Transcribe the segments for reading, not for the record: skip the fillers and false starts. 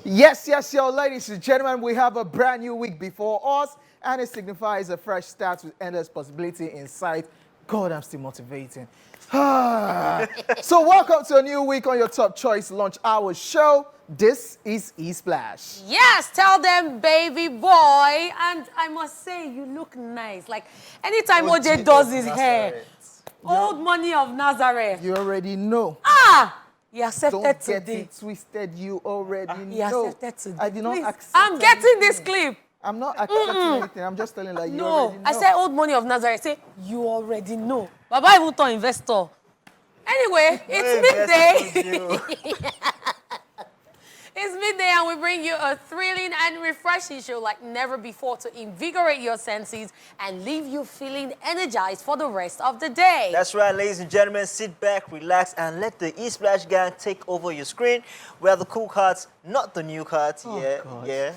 Yes, yes, yo, ladies and gentlemen, we have a brand new week before us, and it signifies a fresh start with endless possibility in sight. God, I'm still motivating. So, welcome to a new week on your top choice lunch hour show. This is E-Splash. Yes, tell them, baby boy. And I must say, you look nice. Like, anytime OJ does his hair, old money of Nazareth. You already know. He accepted Don't today. get it twisted. You already He know. accepted today. I did not Please, accept I'm getting anything. this clip. I'm not accepting anything. I'm just telling you No, already know. I said old money of Nazareth. Say, you already know. Baba even turn investor. Anyway, it's midday. It's midday and we bring you a thrilling and refreshing show like never before to invigorate your senses and leave you feeling energized for the rest of the day. That's right, ladies and gentlemen. Sit back, relax, and let the E-Splash gang take over your screen. We have the cool cards, not the new cards. God. Yeah.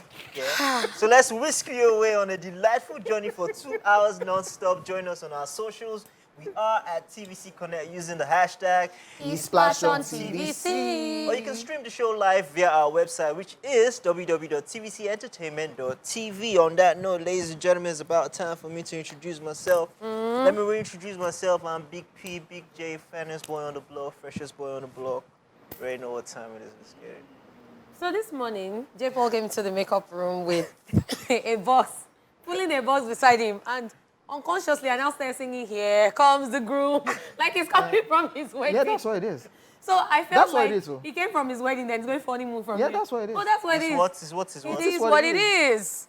So let's whisk you away on a delightful journey for 2 hours non-stop. Join us on our socials. We are at TVC Connect using the hashtag E-Splash on TVC. Or you can stream the show live via our website, which is www.tvcentertainment.tv. On that note, ladies and gentlemen, it's about time for me to introduce myself. Let me reintroduce myself. I'm Big P, Big J, fattest boy on the block, freshest boy on the block. You already know what time it is. Let's get it. So this morning, J. Paul came into the makeup room with a box, pulling a box beside him, and unconsciously I now started singing, "Here comes the groom," like he's coming from his wedding. Yeah, that's what it is. So I felt That's what like it is, oh. he came from his wedding, then he's going for honeymoon from Yeah, here. that's what it is. Oh, that's what it is. What is It what? is what what it it is.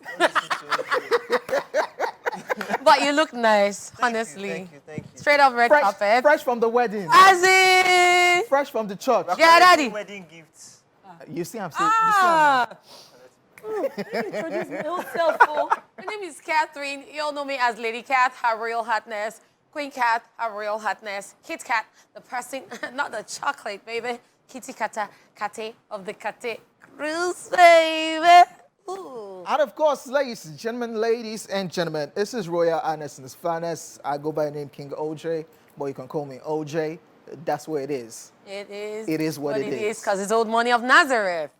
But you look nice, honestly. Thank you. Straight up red carpet. Fresh from the wedding. As in, Fresh from the church. yeah, daddy. Wedding gifts. You see, I'm saying. Let me introduce myself. My name is Catherine. You all know me as Lady Cat, her real hotness. Queen Cat, her real hotness. Kit Kat, the person, not the chocolate, baby. Kitty Kata, Kate of the Kate Cruise, baby. Ooh. And of course, ladies and gentlemen, this is Royal Highness in his finest. I go by the name King OJ, but you can call me OJ. That's where it is. It is. It is what it is. Because it's old money of Nazareth.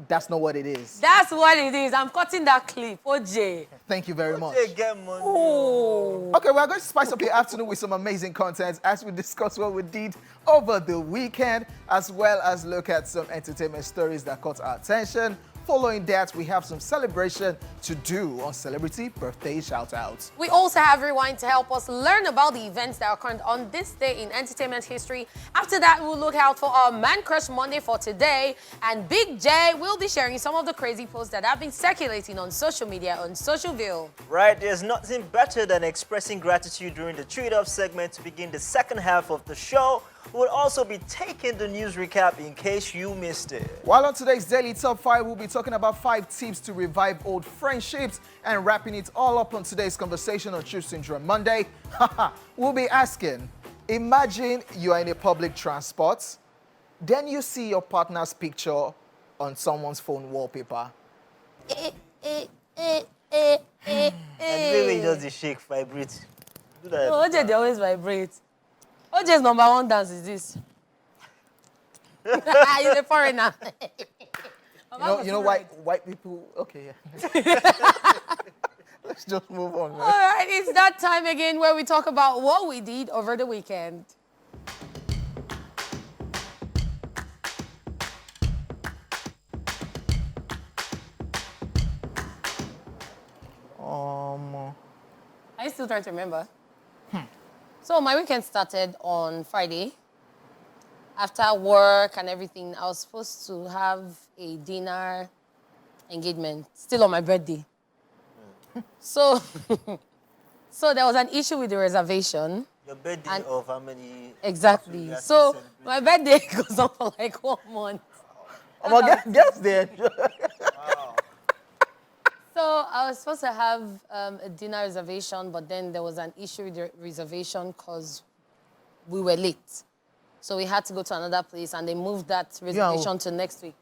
That's not what it is. That's what it is. I'm cutting that clip. OJ. Thank you very much. They get money. Oh. Okay, we're going to spice up your afternoon with some amazing content as we discuss what we did over the weekend, as well as look at some entertainment stories that caught our attention. Following that, we have some celebration to do on celebrity birthday shout-outs. We also have Rewind to help us learn about the events that occurred on this day in entertainment history. After that, we'll look out for our Man Crush Monday for today. And Big J will be sharing some of the crazy posts that have been circulating on social media on Socialville. Right, there's nothing better than expressing gratitude during the Treat Up segment to begin the second half of the show. We'll also be taking the news recap in case you missed it. While on today's Daily Top 5, we'll be talking about 5 tips to revive old friendships, and wrapping it all up on today's conversation on Truth Syndrome Monday, we'll be asking, imagine you are in a public transport, then you see your partner's picture on someone's phone wallpaper. And the way he does the shake, vibrate. Do that. Oh, OJ, they always vibrate. OJ's number one dance is this. He's a foreigner. You know why white people... Okay, yeah. Let's just move on, All man. right, it's that time again where we talk about what we did over the weekend. Are you still trying to remember? So my weekend started on Friday. After work and everything, I was supposed to have a dinner engagement, still on my birthday. So, so there was an issue with the reservation. Your birthday And- of how many? Exactly. you have to So celebrate? my birthday goes on for like 1 month. I'm gonna guess there. Wow. So I was supposed to have a dinner reservation, but then there was an issue with the reservation because we were late. So we had to go to another place, and they moved that reservation to next week.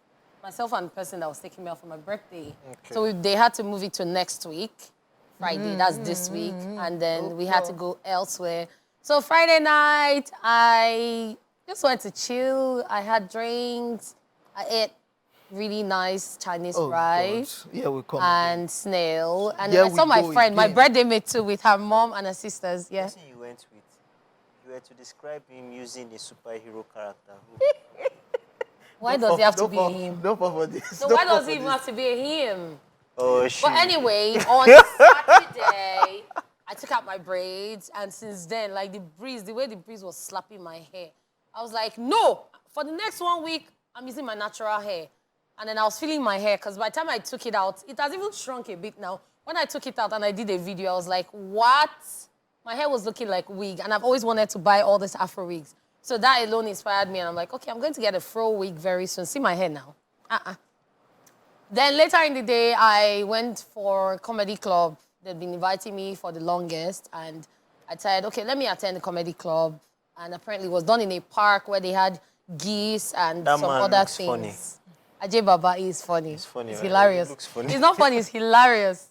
Myself and the person that was taking me out for my birthday. Okay. So they had to move it to next week, Friday. That's this week. And then we had to go elsewhere. So Friday night, I just went to chill. I had drinks. I ate really nice Chinese Oh, rice. God. Yeah, we come And snail. And Here I saw we my go friend, my again. birthday mate too, with her mom and her sisters. Yeah. Person you went with, if you were to describe him using a superhero character, Why does he have to be a for, him? Don't fall for this. So Don't why fall does for he even this. have to be a him? oh, she. But anyway, on Saturday, I took out my braids, and since then, like the way the breeze was slapping my hair, I was like, no, for the next 1 week, I'm using my natural hair. And then I was feeling my hair, because by the time I took it out, it has even shrunk a bit now. When I took it out and I did a video, I was like, what? My hair was looking like wig, and I've always wanted to buy all these Afro wigs. So that alone inspired me, and I'm like, okay, I'm going to get a fro wig very soon. See my hair now. Then later in the day, I went for a comedy club. They'd been inviting me for the longest, and I said, okay, let me attend the comedy club. And apparently it was done in a park where they had geese and That some man other looks things. funny. Ajay Baba is funny. He's funny, It's right? hilarious. He looks funny. It's not funny, it's hilarious.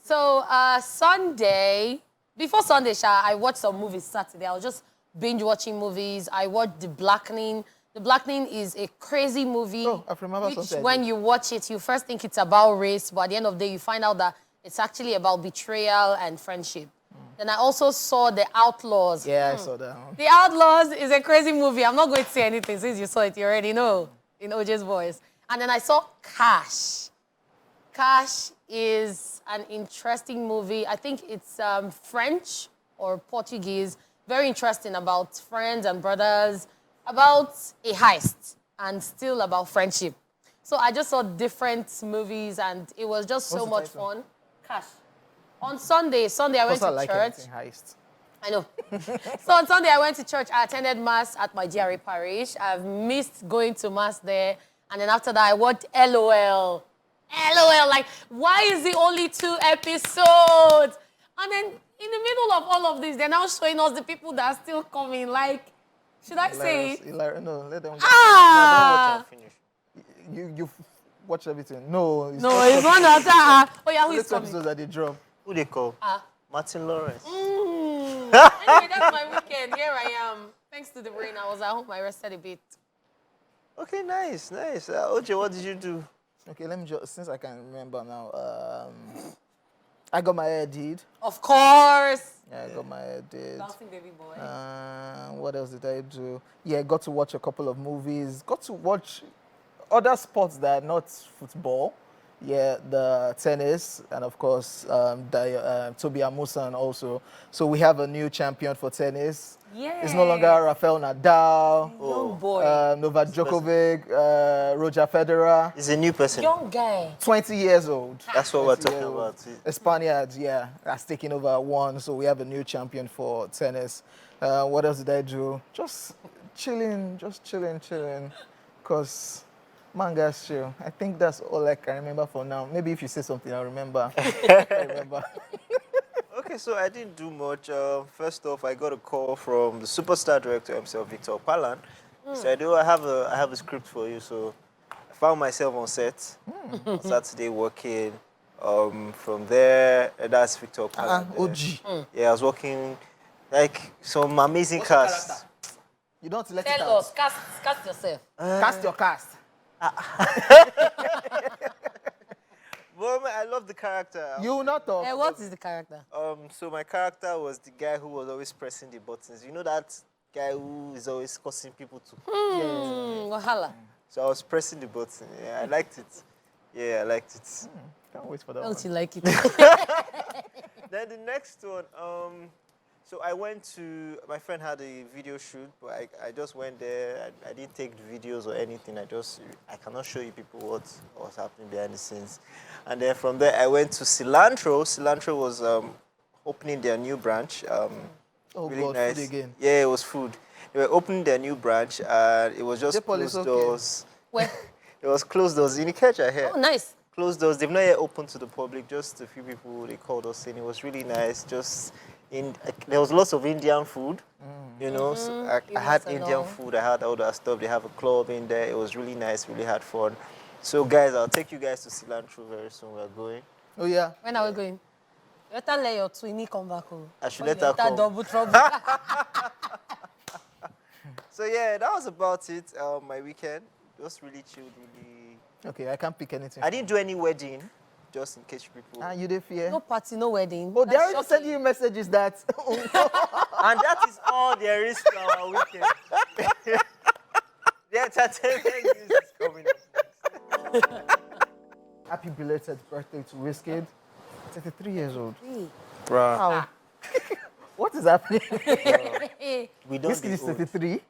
So Sunday, before Sunday, I watched some movies Saturday. I was just binge watching movies. I watched The Blackening. The Blackening is a crazy movie. Oh, I remember which something. when you watch it, you first think it's about race, but at the end of the day, you find out that it's actually about betrayal and friendship. Then I also saw The Outlaws. Yeah, I saw that one. The Outlaws is a crazy movie. I'm not going to say anything since you saw it. You already know in OJ's voice. And then I saw Cash. Cash is an interesting movie. I think it's French or Portuguese. Very interesting about friends and brothers, about a heist, and still about friendship. So I just saw different movies, and it was just so What's the much title? fun. Cash. On Sunday I went Also, I to like church. anything heist. I know. So on Sunday, I went to church. I attended Mass at my GRA parish. I've missed going to Mass there. And then after that, I watched LOL. LOL, like, why is it only 2 episodes? And then in the middle of all of this, they're now showing us the people that are still coming. Like, should I say it? No, let them go. Ah! Finish. You watch everything. No, it's No, not it's one after. Oh, yeah, who only is 2 coming? episodes that they drop. Who they call? Martin Lawrence. Anyway, that's my weekend. Here I am. Thanks to the rain, I was at home. I rested a bit. Okay, nice. OJ, what did you do? Okay, let me just, since I can remember now, I got my hair did. Of course. Yeah, I got my hair did. Bouncing baby boy. What else did I do? Yeah, got to watch a couple of movies. Got to watch other sports that are not football. Yeah, the tennis, and of course, Toby Amusan also. So we have a new champion for tennis. Yeah. It's no longer Rafael Nadal, Young boy. Novak Djokovic, Roger Federer. He's a new person. Young guy. 20 years old. That's what we're 20 talking years old. about. A Spaniard, yeah, that's taking over one. So we have a new champion for tennis. What else did I do? Just chilling. Because manga's chill. I think that's all I can remember for now. Maybe if you say something, I'll remember. I remember. Okay, so I didn't do much. First off, I got a call from the superstar director himself, Victor Palan. Said, "Oh, I have a script for you." So I found myself on set on Saturday working. From there, that's Victor Palan. OG. Yeah, I was working like some amazing What's your cast. character? You don't let it Tell out. us, cast yourself. Cast your cast. Well, I love the character. You will not talk. What is the character? So my character was the guy who was always pressing the buttons. You know that guy who is always causing people to. Wahala. So I was pressing the button. Yeah, I liked it. Yeah, I liked it. Can't wait for that Don't one. you like it? Then the next one, so I went to, my friend had a video shoot, but I just went there. I didn't take the videos or anything. I cannot show you people what was happening behind the scenes. And then from there, I went to Cilantro. Cilantro was opening their new branch. Oh, Really God, nice. food again. Yeah, it was food. They were opening their new branch, and it was just Depot is closed okay. doors. Where? It was closed doors. In Ikeja here. Oh, nice. Closed doors. They've not yet opened to the public. Just a few people they called us in. It was really nice. There was lots of Indian food, you know. So I had Hummus and Indian all. food. I had all that stuff. They have a club in there. It was really nice. Really had fun. So guys, I'll take you guys to Cilantro very soon. We're going. Oh, yeah. When are we going? You better let your twinnie come back home. I should Or let you her better come. double trouble. So yeah, that was about it. My weekend. Just really chilled, really. Okay, I can't pick anything. I didn't do any wedding, just in case people. Ah, you did fear? No party, no wedding. Oh, they That's already sent shocking. you messages that. And that is all there is to our weekend. The entertainment news is coming up. Happy belated birthday to Wizkid. 33 years old. Bruh. Wow. What is happening? We don't Wizkid be is old. 33.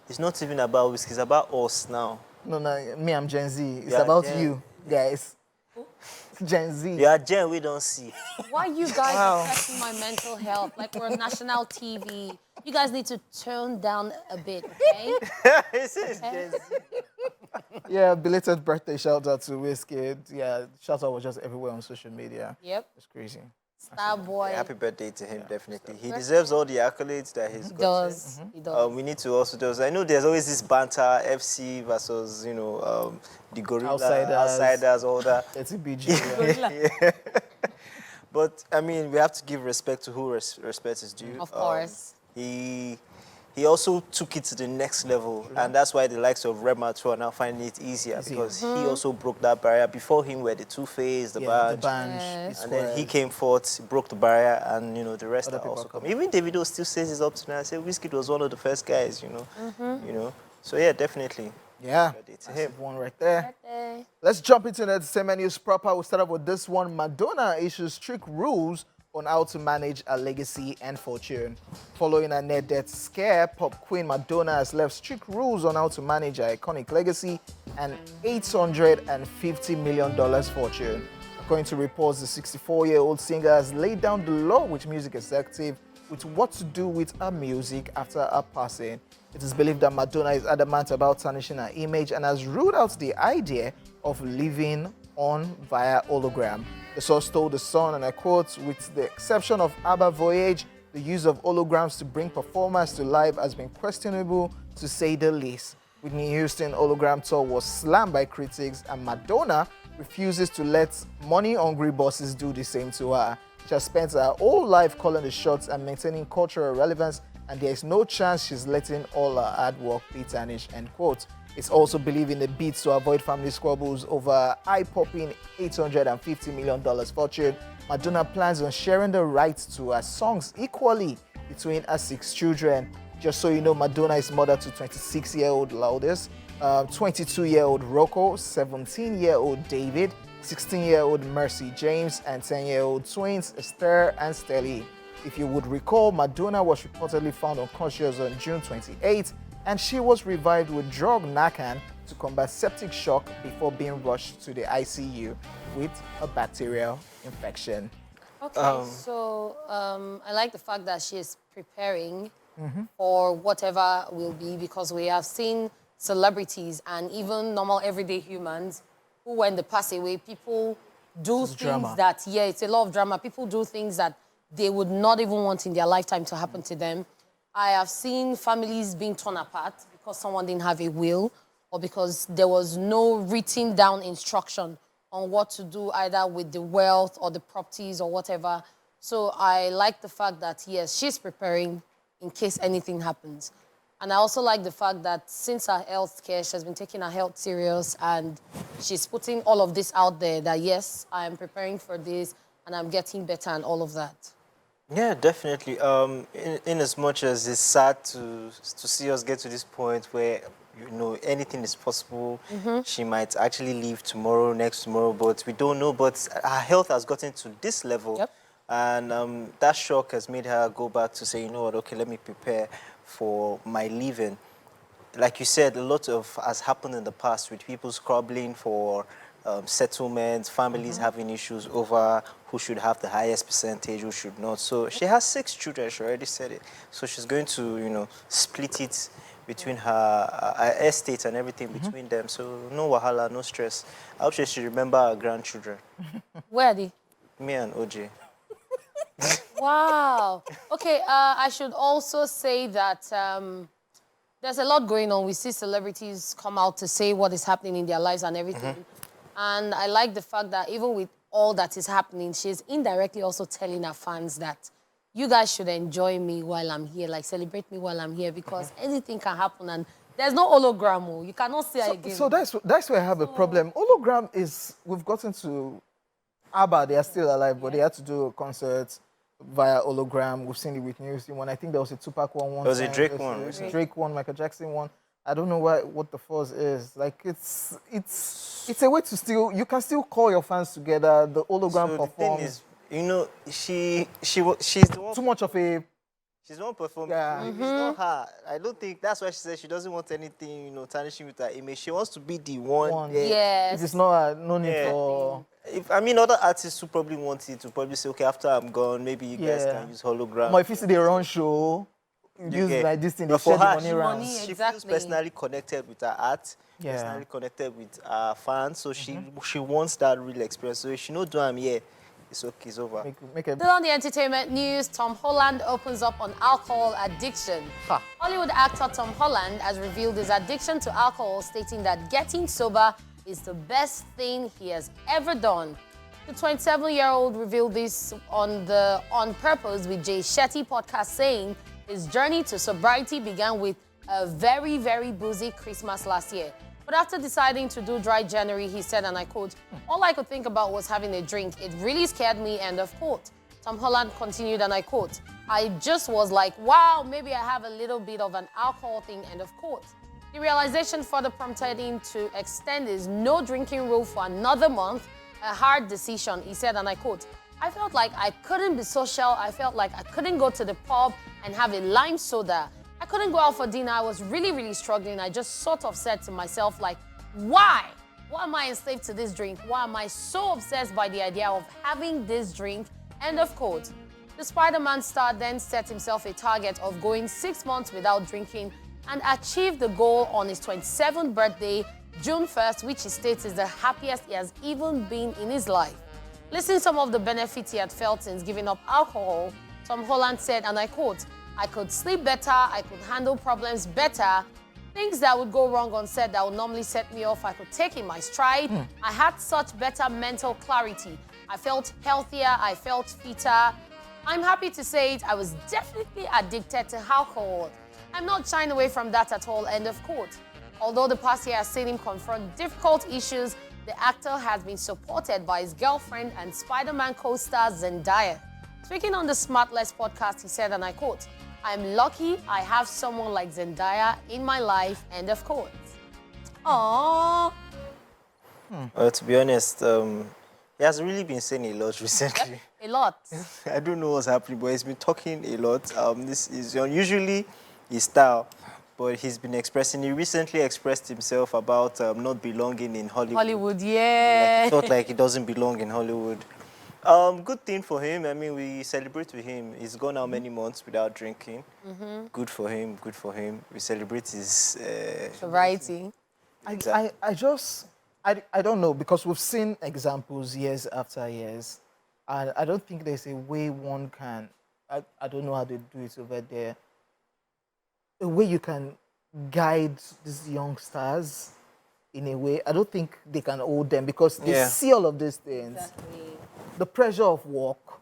It's not even about whiskey, it's about us now. No, me, I'm Gen Z. It's Yeah, about Gen- you, guys. Gen Z. You are Jen, we don't see. Why you guys Wow. affecting my mental health? Like we're on national TV. You guys need to tone down a bit, okay? It says Gen Z. Yeah, belated birthday shout out to Wizkid. Yeah, shout out was just everywhere on social media. Yep. It's crazy. Star boy. Happy birthday to him, definitely. He deserves all the accolades that he's He gotten. does. He does. We need to also just, I know there's always this banter, FC versus, the gorilla, outsiders, all that. It's a BG. Yeah. But, I mean, we have to give respect to who respect is due. Of course. He also took it to the next level, and that's why the likes of Rema too are now finding it easier because he also broke that barrier. Before him were the Two-Face, the Band, Yes. and then he came forth, broke the barrier, and the rest Other are people also come. coming. Even Davido still says he's up to now. I say Wizkid was one of the first guys, So yeah, definitely. Yeah, Birthday to that's him. one right there. Birthday. Let's jump into the entertainment news proper. We'll start off with this one. Madonna issues strict rules on how to manage her legacy and fortune. Following a near-death scare, pop queen Madonna has left strict rules on how to manage her iconic legacy and $850 million fortune. According to reports, the 64-year-old singer has laid down the law with music executive with what to do with her music after her passing. It is believed that Madonna is adamant about tarnishing her image and has ruled out the idea of living on via hologram. The source told The Sun, and I quote, "With the exception of Abba Voyage, the use of holograms to bring performers to life has been questionable, to say the least." Whitney Houston hologram tour was slammed by critics, and Madonna refuses to let money-hungry bosses do the same to her. She has spent her whole life calling the shots and maintaining cultural relevance, and there is no chance she's letting all her hard work be tarnished, end quote. It's also believed in the bid to avoid family squabbles over eye-popping $850 million fortune. Madonna plans on sharing the rights to her songs equally between her 6 children. Just so you know, Madonna is mother to 26-year-old Lourdes, 22-year-old Rocco, 17-year-old David, 16-year-old Mercy James, and 10-year-old twins Esther and Stelly. If you would recall, Madonna was reportedly found unconscious on June 28, and she was revived with drug Narcan to combat septic shock before being rushed to the ICU with a bacterial infection. Okay, I like the fact that she is preparing for whatever will be, because we have seen celebrities and even normal everyday humans who, when they pass away, people do things drama. that, it's a lot of drama. People do things that they would not even want in their lifetime to happen to them. I have seen families being torn apart because someone didn't have a will or because there was no written down instruction on what to do either with the wealth or the properties or whatever. So I like the fact that, yes, she's preparing in case anything happens. And I also like the fact that since her health care, she has been taking her health serious and she's putting all of this out there that, yes, I am preparing for this and I'm getting better and all of that. Yeah, definitely. In as much as it's sad to see us get to this point where anything is possible, she might actually leave tomorrow, next tomorrow, but we don't know. But her health has gotten to this level, and that shock has made her go back to say, you know what? Okay, let me prepare for my leaving. Like you said, a lot has happened in the past with people scrabbling for settlements, families having issues over who should have the highest percentage, who should not. So she has 6 children, she already said it. So she's going to, split it between her estate and everything between them. So no wahala, no stress. I hope she should remember her grandchildren. Where are they? Me and OJ. Wow. Okay, I should also say that there's a lot going on. We see celebrities come out to say what is happening in their lives and everything. And I like the fact that even with all that is happening, she's indirectly also telling her fans that you guys should enjoy me while I'm here, like celebrate me while I'm here, because anything can happen and There's no hologram. Oh. You cannot see her again. So that's where I have a problem. Hologram is, we've gotten to Abba, they are still alive, but they had to do a concert via hologram. We've seen the Whitney Houston one. I think there was a Tupac one. There was a Drake one. There's a Drake one, Michael Jackson one. I don't know what the fuzz is. Like it's a way to still, you can still call your fans together. The hologram So performs. the thing is, you know, she's the one. Too much of a She's the one performing. Yeah. It's not her. I don't think that's why she said she doesn't want anything, you know, tarnishing with her image. She wants to be the one. there. Yes. It is not no need Yeah. for. I mean, other artists who probably want it to probably say, okay, after I'm gone, maybe you guys can use hologram. But if you see the run show, use like this thing, they But share for the her, money she round. money- She Exactly. feels personally connected with her art, Yeah. personally connected with her fans, so she wants that real experience. So if she knows do I'm here, it's okay, it's over. Make a Still on the entertainment news, Tom Holland opens up on alcohol addiction. Ha. Hollywood actor Tom Holland has revealed his addiction to alcohol, stating that getting sober is the best thing he has ever done. The 27-year-old revealed this on the On Purpose with Jay Shetty podcast, saying his journey to sobriety began with a very, very boozy Christmas last year. But after deciding to do dry January, he said, and I quote, "All I could think about was having a drink. It really scared me," end of quote. Tom Holland continued, and I quote, "I just was like, wow, maybe I have a little bit of an alcohol thing," end of quote. The realization further prompted him to extend his no drinking rule for another month, a hard decision. He said, and I quote, "I felt like I couldn't be social. I felt like I couldn't go to the pub and have a lime soda. I couldn't go out for dinner. I was really, really struggling. I just sort of said to myself, like, why? Why am I enslaved to this drink? Why am I so obsessed by the idea of having this drink?" End of quote. The Spider-Man star then set himself a target of going 6 months without drinking and achieved the goal on his 27th birthday, June 1st, which he states is the happiest he has even been in his life. Listing some of the benefits he had felt since giving up alcohol, Tom Holland said, and I quote, "I could sleep better, I could handle problems better. Things that would go wrong on set that would normally set me off, I could take in my stride. I had such better mental clarity. I felt healthier, I felt fitter. I'm happy to say it, I was definitely addicted to alcohol. I'm not shying away from that at all," end of quote. Although the past year has seen him confront difficult issues, the actor has been supported by his girlfriend and Spider-Man co-star Zendaya. Speaking on the Smartless podcast, he said, and I quote, "I'm lucky I have someone like Zendaya in my life," end of quote. Aww. Well, to be honest, he has really been saying a lot recently. A lot. I don't know what's happening, but he's been talking a lot. This is unusually his style, but he's been expressing. He recently expressed himself about not belonging in Hollywood. Hollywood, Like, yeah. he felt like he doesn't belong in Hollywood. Good thing for him. I mean, we celebrate with him. He's gone how many months without drinking. Good for him. Good for him. We celebrate his. Variety. I don't know, because we've seen examples years after years, and I don't think there's a way one can, I don't know how they do it over there, a way you can guide these young stars in a way. I don't think they can hold them, because they see all of these things. The pressure of work,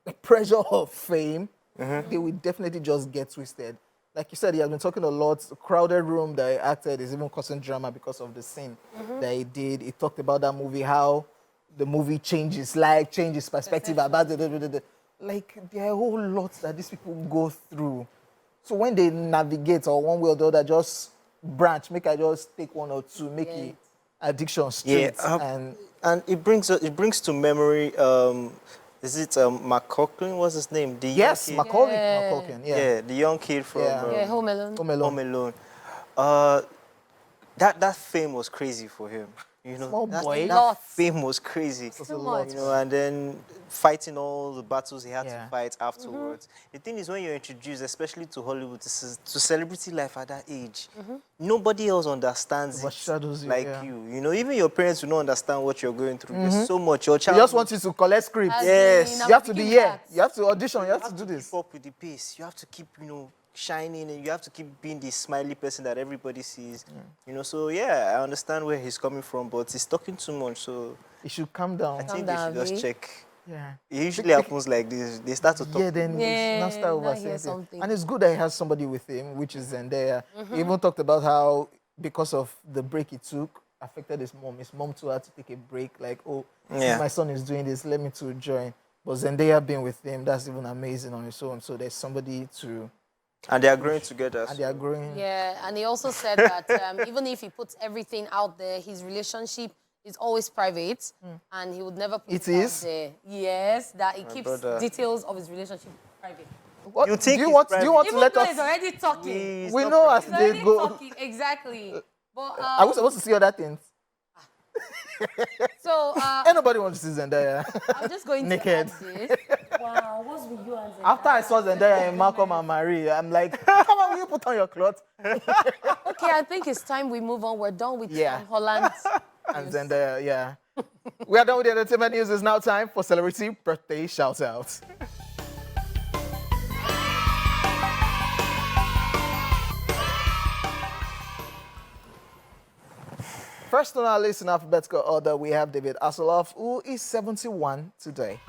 the pressure of fame, they will definitely just get twisted. Like you said, he has been talking a lot. The crowded room that he acted is even causing drama because of the scene that he did. He talked about that movie, how the movie changes life, changes perspective about the. Like, there are a whole lot that these people go through. So when they navigate, or one way or the other, just branch, make I just take one or two, make it addiction straight. And it brings to memory. Is it McCulkin? What's his name? Yes, Macaulay Culkin. Yeah, the young kid from Home Alone. Home Alone. That fame was crazy for him. You know, Small boy. that fame was crazy. Too much. You know, and then fighting all the battles he had to fight afterwards. The thing is, when you're introduced, especially to Hollywood, to celebrity life at that age, nobody else understands it like you. You know, even your parents will not understand what you're going through. There's so much. Your child They just want you to collect scripts. Yes. You have to be here. You have to audition. You have to do this. keep up with the pace. You have to keep, shining, and you have to keep being the smiley person that everybody sees. So yeah, I understand where he's coming from, but he's talking too much. So You should calm down. I think they should just check Yeah. It usually happens like this. They start to talk. Yeah, then Yeah, it's not start over now hear saying thing. something. And it's good that he has somebody with him, which is Zendaya. He even talked about how, because of the break he took, affected his mom. His mom too had to take a break. Like, oh, since my son is doing this, let me to join. But Zendaya being with him, that's even amazing on its own. So there's somebody to... And they are growing together. And they are growing. Yeah, and he also said that even if he puts everything out there, his relationship is always private, and he would never put it out there. Yes, that he keeps details of his relationship private. What? You think do you want Even to let though us... he's already talking. We know as He's they already go... talking, exactly. But, Are we supposed to see other things? so, Ain't nobody wants to see Zendaya. I'm just going naked. to add this. Wow, what's with you and Zendaya? After I saw Zendaya and Malcolm and Marie, I'm like, come on, will you put on your clothes? Okay, I think it's time we move on. We're done with Holland. And Zendaya, yeah. We are done with the entertainment news. It's now time for celebrity birthday shout-outs. First on our list in alphabetical order, we have David Hasselhoff, who is 71 today.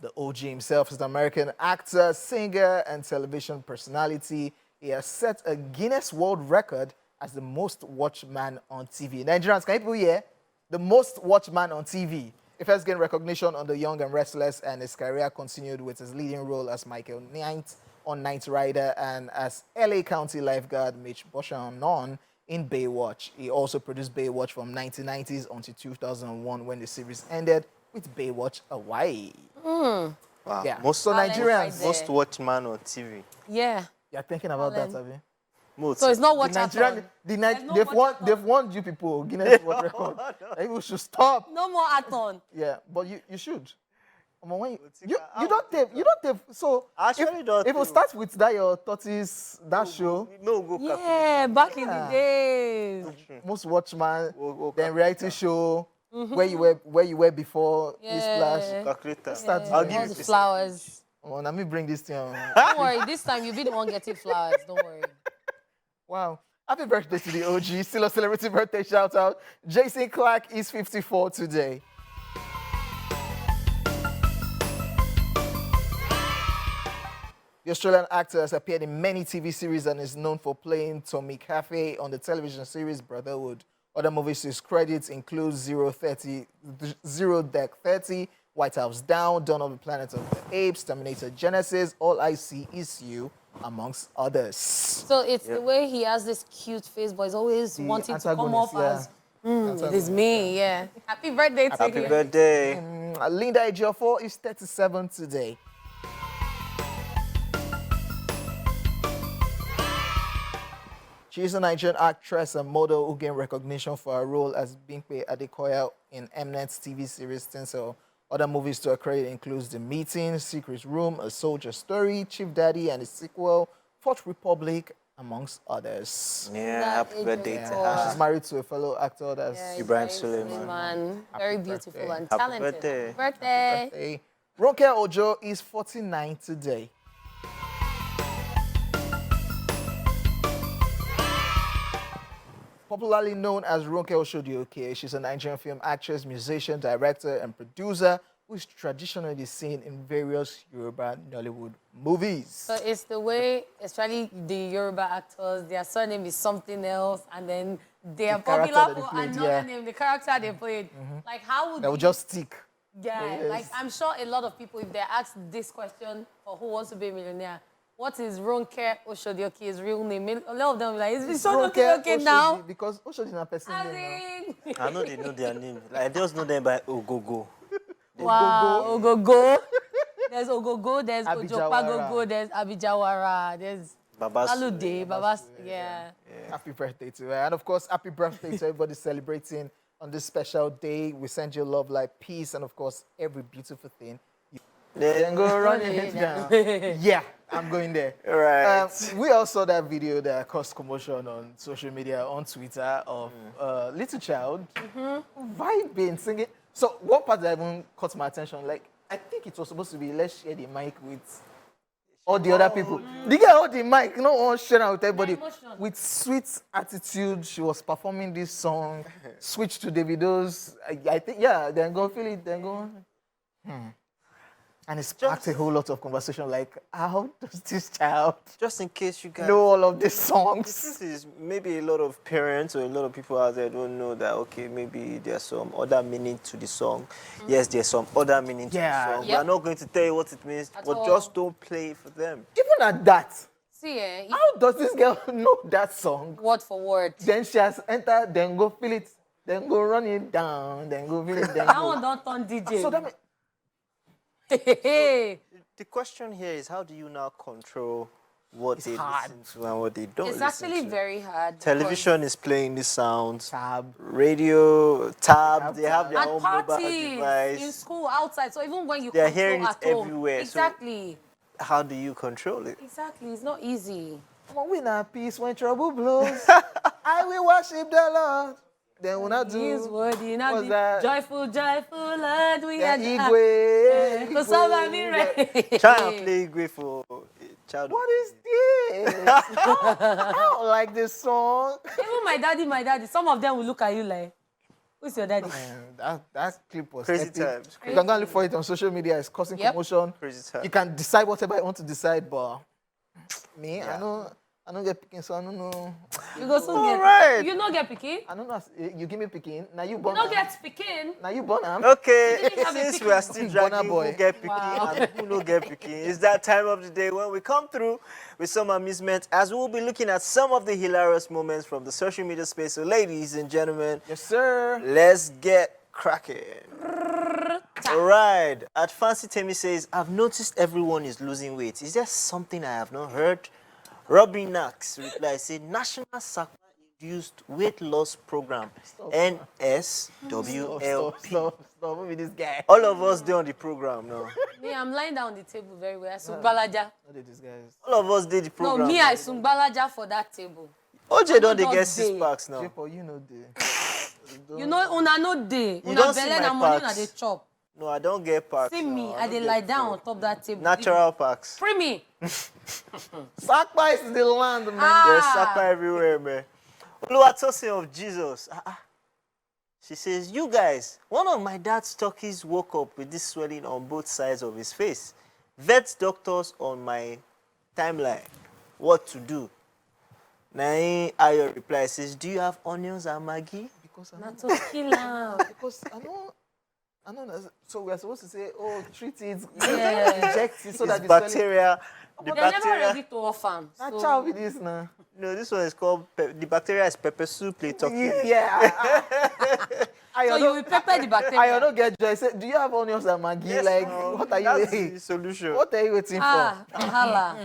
The OG himself is an American actor, singer, and television personality. He has set a Guinness World Record as the most watched man on TV. Nigerians, can people hear? The most watched man on TV. He first gained recognition on The Young and Restless, and his career continued with his leading role as Michael Knight on Knight Rider and as LA County lifeguard Mitch Boshanon in Baywatch. He also produced Baywatch from 1990s until 2001 when the series ended with Baywatch Hawaii. Wow. Yeah. Most Nigerians... most watched man on TV. Yeah. You're thinking about that, have you? Most. So it's not watch at all. They've won you people Guinness World Record. You should stop. No more aton. Yeah, but you should. When you don't tape. So Actually, if it starts with that your 30s that show. Yeah, back in the days. Most watched man, then reality show. Where you were before this splash. I'll give All you the flowers. Oh, let me bring this thing. Don't worry, this time you'll be the one getting flowers. Don't worry. Wow. Happy birthday to the OG. Still a celebrity birthday shout out. Jason Clarke is 54 today. The Australian actor has appeared in many TV series and is known for playing Tommy Cafe on the television series Brotherhood. Other movies to his credits include Zero Dark 30, White House Down, Dawn of the Planet of the Apes, Terminator Genesis, All I See Is You, amongst others. So it's the way he has this cute face, but he's always wanting to come off as, it is me, yeah. Happy birthday to you. Happy birthday. Linda Ejiofor is 37 today. She is a Nigerian actress and model who gained recognition for her role as Bimpe Adekoya in Mnet's TV series Tinsel. Other movies to her credit includes The Meeting, Secret Room, A Soldier Story, Chief Daddy and its sequel, Fourth Republic, amongst others. Yeah, happy birthday to And her. she's married to a fellow actor that's Ibrahim Suleiman. Very beautiful and Happy talented. birthday. Happy birthday. Hey. Ronke Ojo is 49 today. Popularly known as Ronke Oshodioke, she's a Nigerian film actress, musician, director, and producer who is traditionally seen in various Yoruba Nollywood movies. So it's the way, especially the Yoruba actors, their surname is something else, and then they are popular for another name, the character they played. Like, how would That would just stick. Yeah, like, I'm sure a lot of people, if they're asked this question for Who Wants to Be a Millionaire, what is Ronke Oshodioke's real name? A lot of them are like, it's Oshodioke now. Because Oshodi is a person name now. I know they know their name. Like, I just know them by Ogogo. Wow, Ogogo. There's Ogogo, there's Abijawara. Ojopagogo, there's Abijawara, there's Babas. Alude, Babas, yeah. Happy birthday to her. And of course, happy birthday to everybody celebrating on this special day. We send you love, light, peace, and of course, every beautiful thing. Then go run it down. Yeah, I'm going there. All right. We all saw that video that caused commotion on social media, on Twitter, of little child vibing, singing. So one part that even caught my attention, like, I think it was supposed to be, let's share the mic with all the other people. The girl hold the mic, no one sharing with everybody. Emotion. With sweet attitude, she was performing this song. Switch to Davido's. I think, yeah, then go feel it, then go. And it sparked a whole lot of conversation like, how does this child Just in case you guys know all of these The songs? truth is, maybe a lot of parents or a lot of people out there don't know that, okay, maybe there's some other meaning to the song. Yes, there's some other meaning to Yeah. the song. Yep. We're not going to tell you what it means, At but all. just don't play it for them. Even at that, See, how does this girl know that song? word for word. Then she has entered, then go feel it, then go run it down, then go feel it, then That go. one don't turn DJ. So that means, Hey. The question here is, how do you now control what they hard. listen to and what they don't It's listen actually to? very hard. Television is playing the sounds. tab. Radio, tab, they have their At own mobile parties, device. in school, outside. So even when you They're control hearing it at home, everywhere, so- exactly, How do you control it? exactly. It's not easy. We not peace when trouble blows. I will worship the Lord. Then we not He is do. worthy, not What's the that? joyful, Lord. We Then are Igwe. for some me right. Try and play Igwe for a child. What is this? I don't like this song. Even my daddy. Some of them will look at you like, who's your daddy? That clip was Crazy epic. times. You can go and look for it on social media. It's causing Yep. commotion. Crazy time. You can decide whatever you want to decide, but me, Yeah. I don't get picking, so I don't know. You go soon get. Alright. You don't get picking. I don't know. You give me picking. Now you You born. don't get picking. Now you born. am. Okay, You didn't have a since picking. we are still Bonner dragging boy. who get picking Wow. and who no get picking, it's that time of the day when we come through with some amusement as we'll be looking at some of the hilarious moments from the social media space. So ladies and gentlemen, Yes, sir. let's get cracking. All right. At Fancy Temi says, I've noticed everyone is losing weight. Is there something I have not heard? Robin Knox replies, say, National Sakwa-Induced Weight Loss Program, NSWLP. Stop with this guy. All of us do on the program now. Me, I'm lying down on the table very well. I sungbalaja. What did this guy? All of us did the No, program. me, I sungbalaja for that table. OJ don't they Not get just 6 day. packs now. Jepo, you know the. You know, una no day. You Una don't see belle my na money na packs. dey chop. No, I don't get packs. See me, now. I don't dey get lie down food. on top that table. Natural packs. Free me. Sakpa is the land, man. There's Ah. Sakwa everywhere, man. Oluwatosin of Jesus. She says, you guys, one of my dad's turkeys woke up with this swelling on both sides of his face. Vet doctors on my timeline. What to do? Nain Ayo replies, says, do you have onions and Maggi? Because Na to kill am. because I know. So we are supposed to say, oh, treat it, Yeah. inject it so that It's the swelling. bacteria. The They're never bacteria. ready to off am. Not So, child with this now. No, this one is called, the bacteria is pepper soup, play turkey. Yeah. I so you will pepper the bacteria. I don't get joy. Say, do you have onions and Maggi? Yes, like, no, what are you that's waiting? the solution. What are you waiting Ah, for? wahala.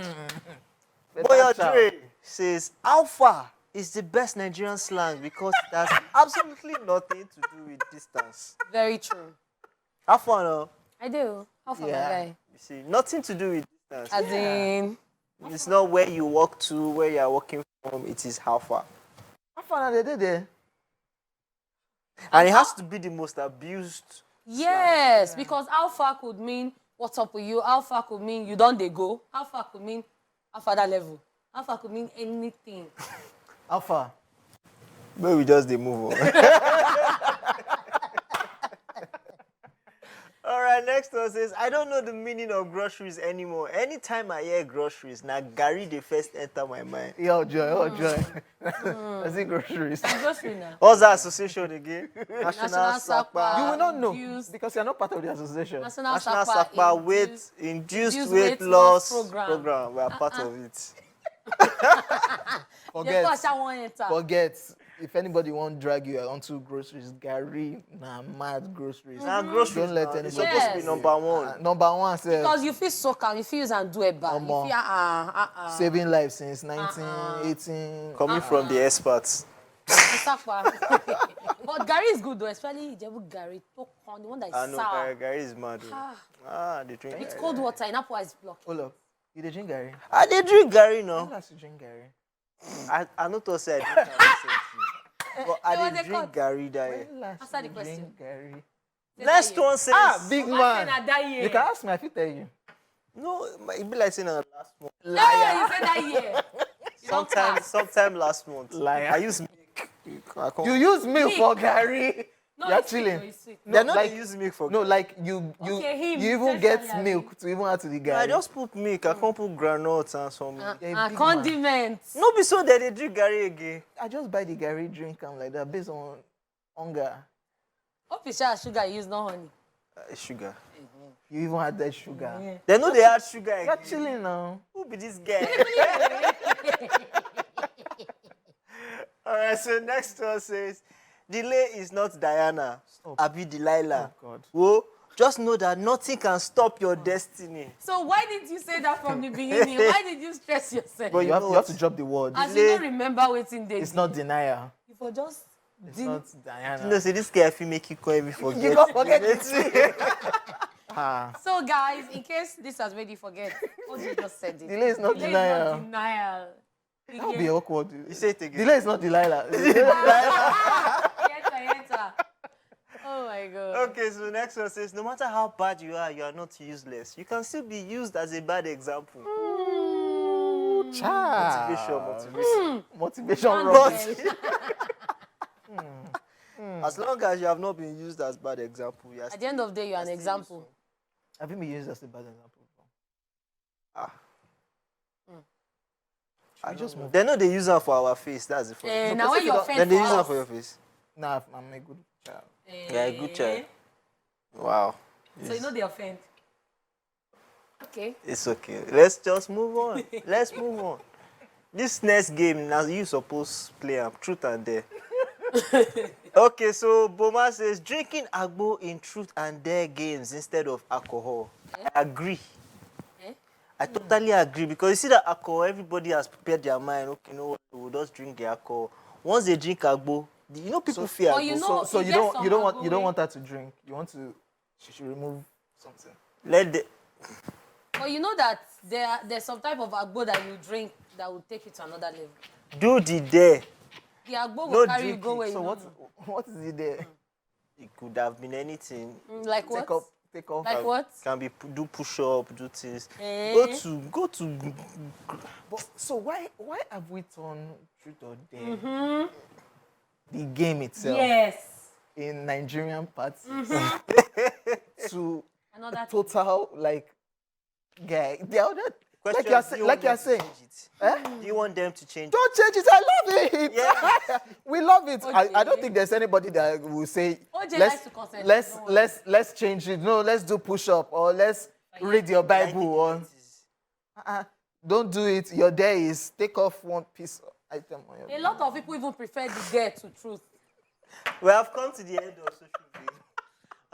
Boya child. Dre says, Alpha is the best Nigerian slang because it has absolutely nothing to do with distance. Very true. Alpha, no? I do. How far, Yeah. my guy? You see, nothing to do with distance. As in, It's not where you walk to, where you are walking from, it is how far. How far are they there? And it has to be the most abused. yes, because how far could mean what's up with you. How far could mean you don't dey go. How far could mean how far that level. How far could mean anything. How far? But we just they move on. All right, next one says, I don't know the meaning of groceries anymore. Anytime I hear groceries, now Gary they first enter my mind. Yo, joy, joy. That's it, groceries. Grocery now. What's that association again? National Sakpa. Sakpa. You will not know Induced- because you're not part of the association. National National Sakpa Sakpa weight induced induced weight loss program. We are part of it. Forget. Forget. Forget. If anybody won't drag you onto groceries, Gary, nah, mad groceries. Now groceries. Don't let now, it's anybody. supposed to be number one. Number one, sir. Because you feel so calm, you feel use and do it back. You Omo. feel Saving lives since 1918. Coming from the experts. Sakpa. But Gary is good though, especially Ijebu Gary. The one that I is know sour. Gary is mad. They drink It's Gary. cold water, in Apple is blocked. Hold up. You dey drink Gary? They drink Gary Who no. has to drink Gary? I not to say I drink Gary recently. But I was did a drink cut. Gary that When last Answer the you question. drink Gary? Next one says, Big man. You can ask me, I fit tell you. No, it be like saying last month. Yeah, you said that year. You don't clap. Sometime last month. Liar. I use milk. I can't- You use milk for Gary. No, You're it's sweet, chilling. though, it's sweet. They're not they use milk for. No, like you Okay, him, you even just get tell me, milk to even add to the I Gary. just put milk. I can't put granules and some. You're a big man. Condiments. No, be so that they drink Gary again. I just buy the Gary drink and like that based on hunger. Hope it's just sugar you use, no honey. Sugar. You even had that sugar. They know they add sugar You're again. chilling now. Who be this guy? All right, so next one says, delay is not Diana. Stop. Abi Delilah. Oh, God. Whoa, just know that nothing can stop your destiny. So why did you say that from the beginning? Why did you stress yourself? But you have know to drop the word. As you don't remember what's in there. It's not denial. You for just It's not Diana. You know, say this guy if you make you come every forget. You can't forget it. So guys, in case this has made you forget, what you just said it. Delay is not Delay is denial. not denial. That would be awkward. You say it again. Delay is not Delilah. Yeta. Oh my God. Okay, so next one says, no matter how bad you are not useless. You can still be used as a bad example. Motivation. As long as you have not been used as bad example, you are At the end of the day, you're an example. Have you been used as a bad example before? I just move. They know they use her for our face. That's the funny. Now when you're offended, Then they use her for your face. Nah, I'm a good child. Yeah, good child. Wow. So you know they offend. Okay. It's okay. Let's just move on. Let's move on. This next game, now you supposed to play truth and dare. Okay, so Boma says drinking agbo in truth and dare games instead of alcohol. I agree. I totally agree because you see that alcohol, everybody has prepared their mind. Okay, you know what? We'll just drink the alcohol. Once they drink agbo, you know people fear Oh, agbo. you know, So you don't want her to drink. You want to she should remove something. Let the But you know that there's some type of agbo that you drink that will take you to another level. do the dare. The agbo will No carry you drinking. go where So you what is it there? It could have been anything. Like what? Take off. Like what? Can be do push up, do things. Eh? Go to. But, so why have we turned truth or dare? The game itself Yes. in Nigerian parties to Another total like guy. The other Question, like you're saying. Do you want them to change? Don't change it. I love it. Yeah. We love it. OJ. I don't think there's anybody that will say OJ likes to concentrate. let's change it. No, let's do push up or let's read your Bible or don't do it. Your day is take off one piece of item on your A lot of people even prefer the dare to truth. We have come to the end of social media.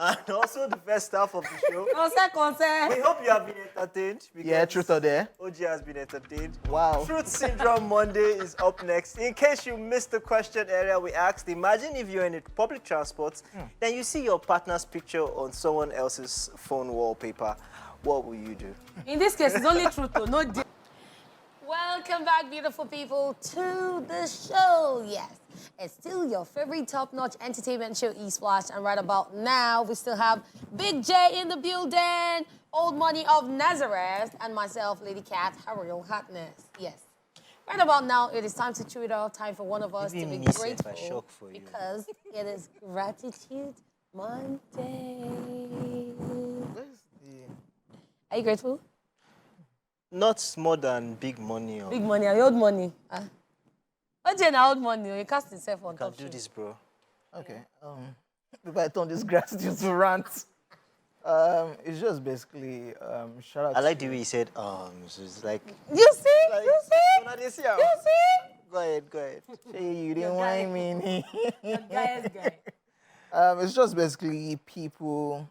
And also the first half of the show. Concern. We hope you have been entertained. Yeah, truth or dare. OG has been entertained. Wow. Truth Syndrome Monday is up next. In case you missed the question area we asked, imagine if you're in a public transport, then you see your partner's picture on someone else's phone wallpaper. What will you do? In this case, it's only truth, though, no dare. Welcome back, beautiful people, to the show. Yes, it's still your favorite top-notch entertainment show, E-Splash, and right about now, we still have Big J in the building, Old Money of Nazareth, and myself, Lady Cat, her real hotness. Yes. Right about now, it is time to chew it all. Time for one of us to be grateful shock for you. because it is Gratitude Monday. Are you grateful? Not more than big money. Or Big money, old money. What's your old money? You cast yourself on can top. do this, bro. Okay. If I turn this gratitude to rant, it's just basically shout out. I like the way he said, so it's like. You see? You see? You see? Go ahead. Hey, you didn't want me. Guy. It's just basically people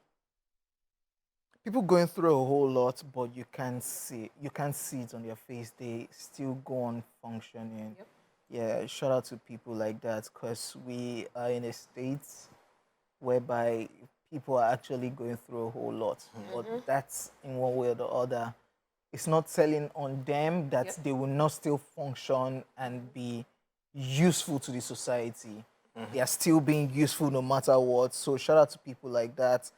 going through a whole lot, but you can't see it on their face. They still go on functioning. Yep. Yeah, shout out to people like that because we are in a state whereby people are actually going through a whole lot. But that's in one way or the other. It's not telling on them that they will not still function and be useful to the society. They are still being useful no matter what. So shout out to people like that.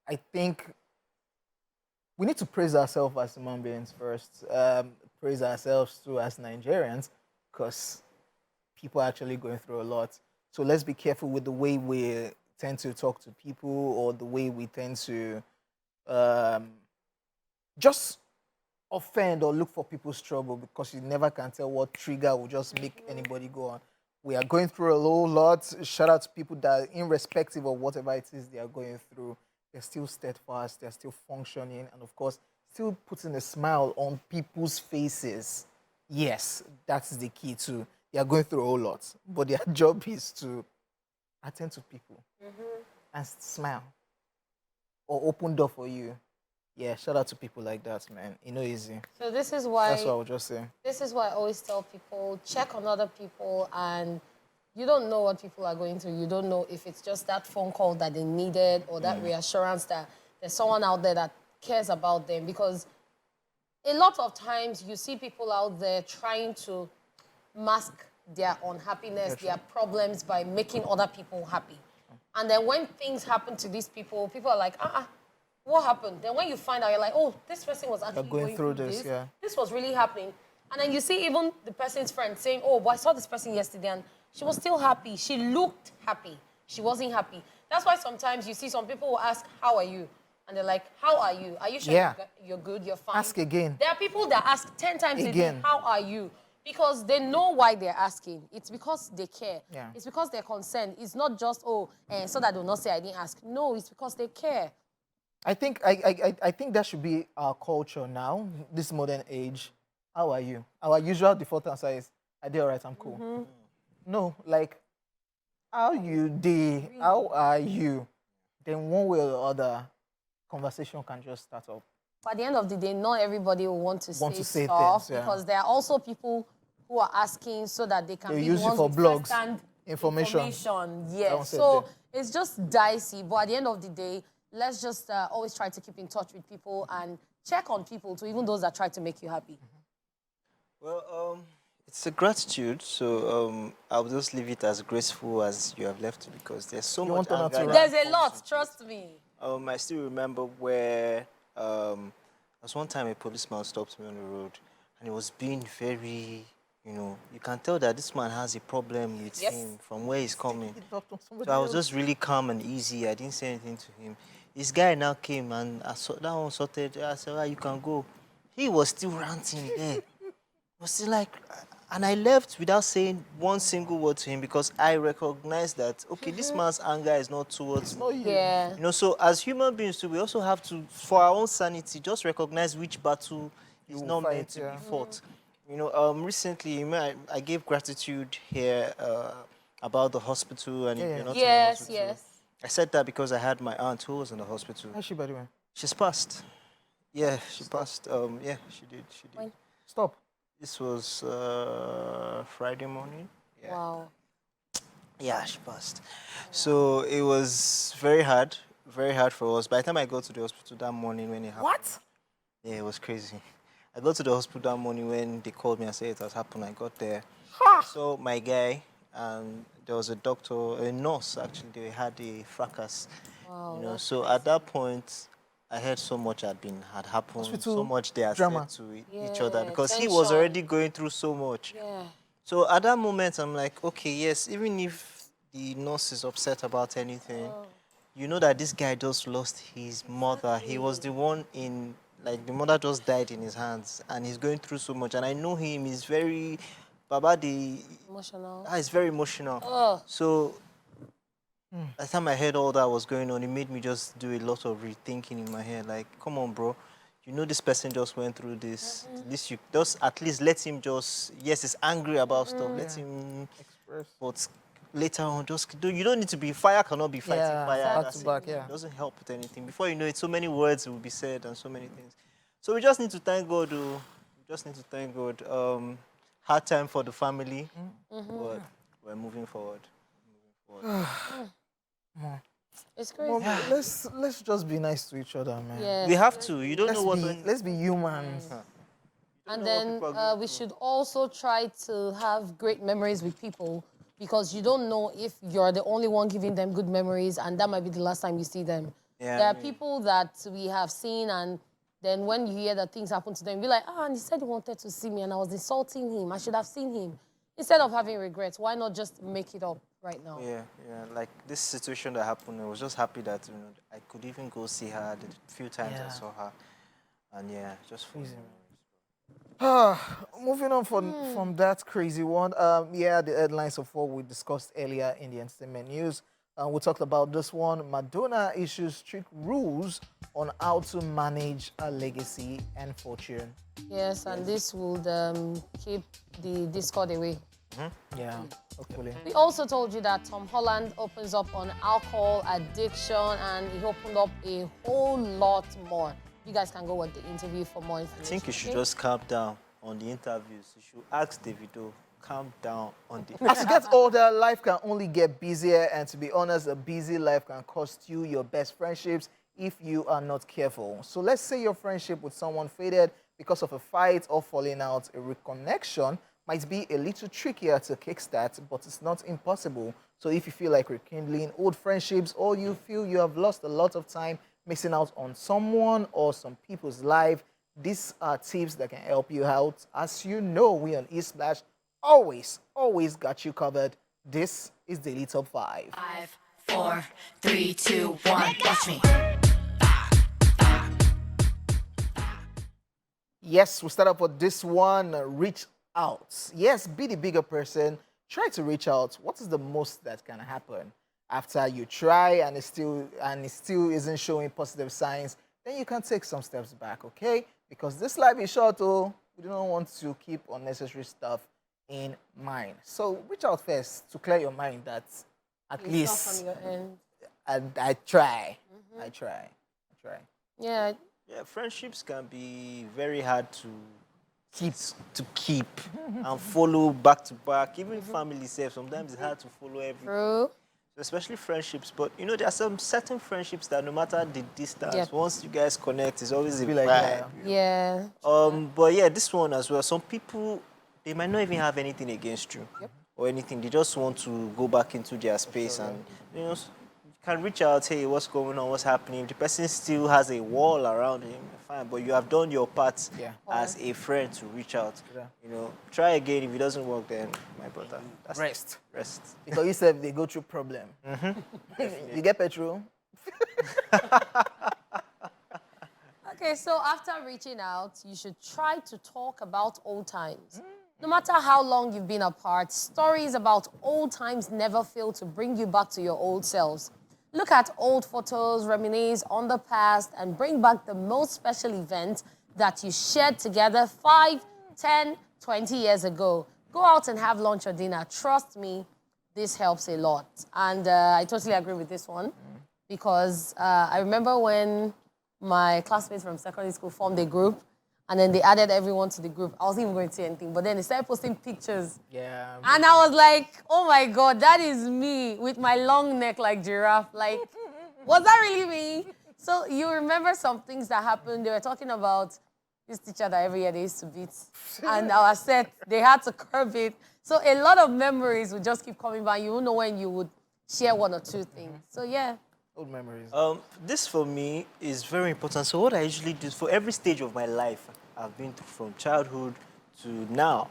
I think we need to praise ourselves as human beings first. Praise ourselves too as Nigerians, because people are actually going through a lot. So let's be careful with the way we tend to talk to people or the way we tend to just offend or look for people's trouble, because you never can tell what trigger will just make anybody go on. We are going through a whole lot. Shout out to people that, irrespective of whatever it is they are going through, they're still steadfast, they're still functioning, and of course, still putting a smile on people's faces. Yes, that's the key too. They are going through a whole lot, but their job is to attend to people and smile or open door for you. Yeah, shout out to people like that, man. You know, easy. So this is why... That's what I would just say. This is why I always tell people, check on other people, and you don't know what people are going through. You don't know if it's just that phone call that they needed or that reassurance that there's someone out there that cares about them. Because a lot of times you see people out there trying to mask their unhappiness, their problems by making other people happy. And then when things happen to these people, people are like, what happened? Then when you find out, you're like, oh, this person was actually going through this. Yeah. This was really happening. And then you see even the person's friend saying, oh, but I saw this person yesterday and she was still happy. She looked happy. She wasn't happy. That's why sometimes you see some people who ask, how are you? And they're like, how are you? Are you sure you're good, you're fine? Ask again. There are people that ask 10 times a day, how are you? Because they know why they're asking. It's because they care. Yeah. It's because they're concerned. It's not just, so that they'll not say I didn't ask. No, it's because they care. I think that should be our culture now, this modern age. How are you? Our usual default answer is, I did all right, I'm cool. No, like, how you did, how are you? Then one way or the other, conversation can just start up. But at the end of the day, not everybody will want to say stuff, because there are also people who are asking so that they can be use the ones it for with blogs, first-hand information. Yes. So it's just dicey. But at the end of the day, let's just always try to keep in touch with people and check on people too, even those that try to make you happy. Well, it's a gratitude, so I'll just leave it as graceful as you have left it, because there's so much anger. There's a lot, trust me. I still remember where there was one time a policeman stopped me on the road, and he was being very, you can tell that this man has a problem with him from where he's coming. So I was just really calm and easy. I didn't say anything to him. This guy now came, and I saw that one sorted. I said, you can go. He was still ranting there. Was still like, and I left without saying one single word to him, because I recognized that, okay, this man's anger is not towards me. Yeah. So as human beings too, we also have to, for our own sanity, just recognize which battle is not meant to be fought. Recently, I gave gratitude here about the hospital, and you're not in the hospital. Yes. I said that because I had my aunt who was in the hospital. How's she, by the way? She's passed. Yeah, she passed. Yeah, she did. When? Stop. This was Friday morning. Yeah. Wow. Yeah, she passed. So it was very hard for us. By the time I got to the hospital that morning when it happened. What? Yeah, it was crazy. I got to the hospital that morning when they called me and said it has happened. I got there. I saw my guy, and there was a doctor, a nurse actually. They had a fracas. Wow, so at that point, I heard so much had happened, hospital so much they had drama said to each other, because he was already going through so much. Yeah. So at that moment, I'm like, okay, yes, even if the nurse is upset about anything, you know that this guy just lost his mother. He was the one the mother just died in his hands, and he's going through so much. And I know him, he's very, emotional. He's very emotional. So by the time I heard all that was going on, it made me just do a lot of rethinking in my head. Like, come on, bro. This person just went through this. At least let him he's angry about stuff. Let him express. But later on, you don't need to be, fire cannot be fighting fire. Back to back, It doesn't help with anything. Before you know it, so many words will be said and so many things. So we just need to thank God, though. We just need to thank God. Hard time for the family, but we're moving forward. It's crazy. Mom, let's just be nice to each other, man. Yeah. We have to. You don't know what. Let's be humans. And then we should also try to have great memories with people, because you don't know if you're the only one giving them good memories, and that might be the last time you see them. Yeah, there are people that we have seen and Then when you hear that things happen to them, be like, and he said he wanted to see me and I was insulting him. I should have seen him. Instead of having regrets, why not just make it up right now? Yeah. Like this situation that happened, I was just happy that I could even go see her the few times I saw her, and just for Moving on from that crazy one, the headlines of what we discussed earlier in the entertainment news. We talked about this one. Madonna issues strict rules on how to manage her legacy and fortune. Yes, and this would keep the discord away. Yeah, hopefully. We also told you that Tom Holland opens up on alcohol addiction, and he opened up a whole lot more. You guys can go watch the interview for more information. I think you should just calm down on the interviews. You should ask Davido, calm down on the... As you get older, life can only get busier, and to be honest, a busy life can cost you your best friendships if you are not careful. So let's say your friendship with someone faded because of a fight or falling out. A reconnection might be a little trickier to kickstart, but it's not impossible. So if you feel like rekindling old friendships, or you feel you have lost a lot of time missing out on someone or some people's life, these are tips that can help you out. As you know, we on eSplash always got you covered. This is Daily Top 5. 5, 4, 3, 2, 1, watch me. Yes, we start up with this one, reach out. Yes, be the bigger person. Try to reach out. What is the most that can happen? After you try and it still isn't showing positive signs, then you can take some steps back, okay? Because this life is short, we don't want to keep unnecessary stuff in mind. So reach out first to clear your mind that at least on your end. I try. I try. Yeah. Yeah, friendships can be very hard to keep and follow back to back. Even family self, sometimes it's hard to follow everything. True. Especially friendships, but there are some certain friendships that no matter the distance, once you guys connect, it's always a vibe. Yeah. But yeah, this one as well. Some people, they might not even have anything against you or anything. They just want to go back into their space and you can reach out, hey, what's going on, what's happening. If the person still has a wall around him, fine. But you have done your part as a friend to reach out. Try again. If it doesn't work, then my brother, Rest. Because you said they go through problem. You get petrol. Okay, so after reaching out, you should try to talk about old times. No matter how long you've been apart, stories about old times never fail to bring you back to your old selves. Look at old photos, reminisce on the past, and bring back the most special event that you shared together 5, 10, 20 years ago. Go out and have lunch or dinner. Trust me, this helps a lot. And I totally agree with this one because I remember when my classmates from secondary school formed a group and then they added everyone to the group. I wasn't even going to say anything, but then they started posting pictures. Yeah. And I was like, oh my God, that is me with my long neck like giraffe. Like, was that really me? So you remember some things that happened. They were talking about this teacher that every year they used to beat. And our set, they had to curb it. So a lot of memories would just keep coming back. You won't know when you would share one or two things. So yeah. Old memories. This for me is very important. So what I usually do for every stage of my life, I've been through from childhood to now,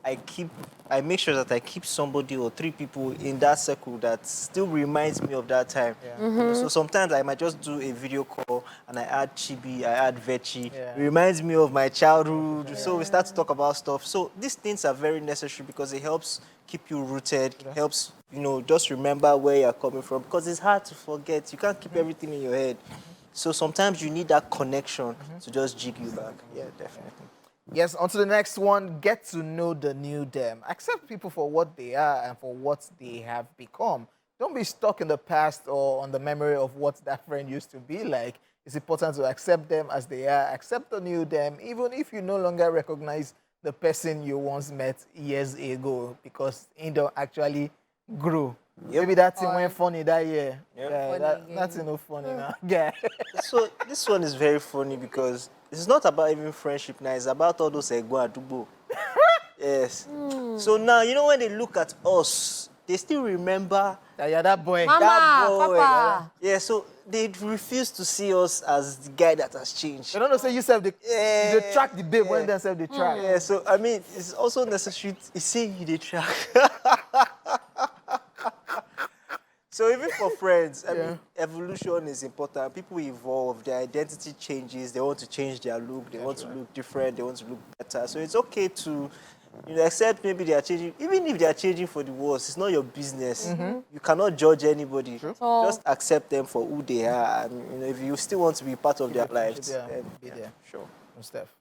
I make sure that I keep somebody or 3 people in that circle that still reminds me of that time. Yeah. So sometimes I might just do a video call and I add Chibi, I add Vechi. Yeah. It reminds me of my childhood. Yeah. So we start to talk about stuff. So these things are very necessary because it helps keep you rooted, helps, just remember where you're coming from because it's hard to forget. You can't keep everything in your head. So sometimes you need that connection to just jig you back. Yeah, definitely. Yes, on to the next one. Get to know the new them. Accept people for what they are and for what they have become. Don't be stuck in the past or on the memory of what that friend used to be like. It's important to accept them as they are. Accept the new them, even if you no longer recognize the person you once met years ago because he don't actually grow. Yep. Maybe that thing went funny that year. Yep. Yeah, that's no funny now. Yeah. So this one is very funny because it's not about even friendship now. It's about all those egwa adubo. Yes. So now, when they look at us they still remember Yeah, that boy. Mama, that boy. Papa. Yeah, so they refuse to see us as the guy that has changed. You don't know, say you self, they track the babe when Yeah. they self the track. Yeah, so I mean, it's also necessary. You see, you they track. So even for friends, I mean, evolution is important. People evolve, their identity changes. They want to change their look. They want to look different. They want to look better. So it's okay to, accept maybe they are changing. Even if they are changing for the worse, it's not your business. You cannot judge anybody. So- Just accept them for who they are. And if you still want to be part of their lives, Yeah, then be there. sure. Steph.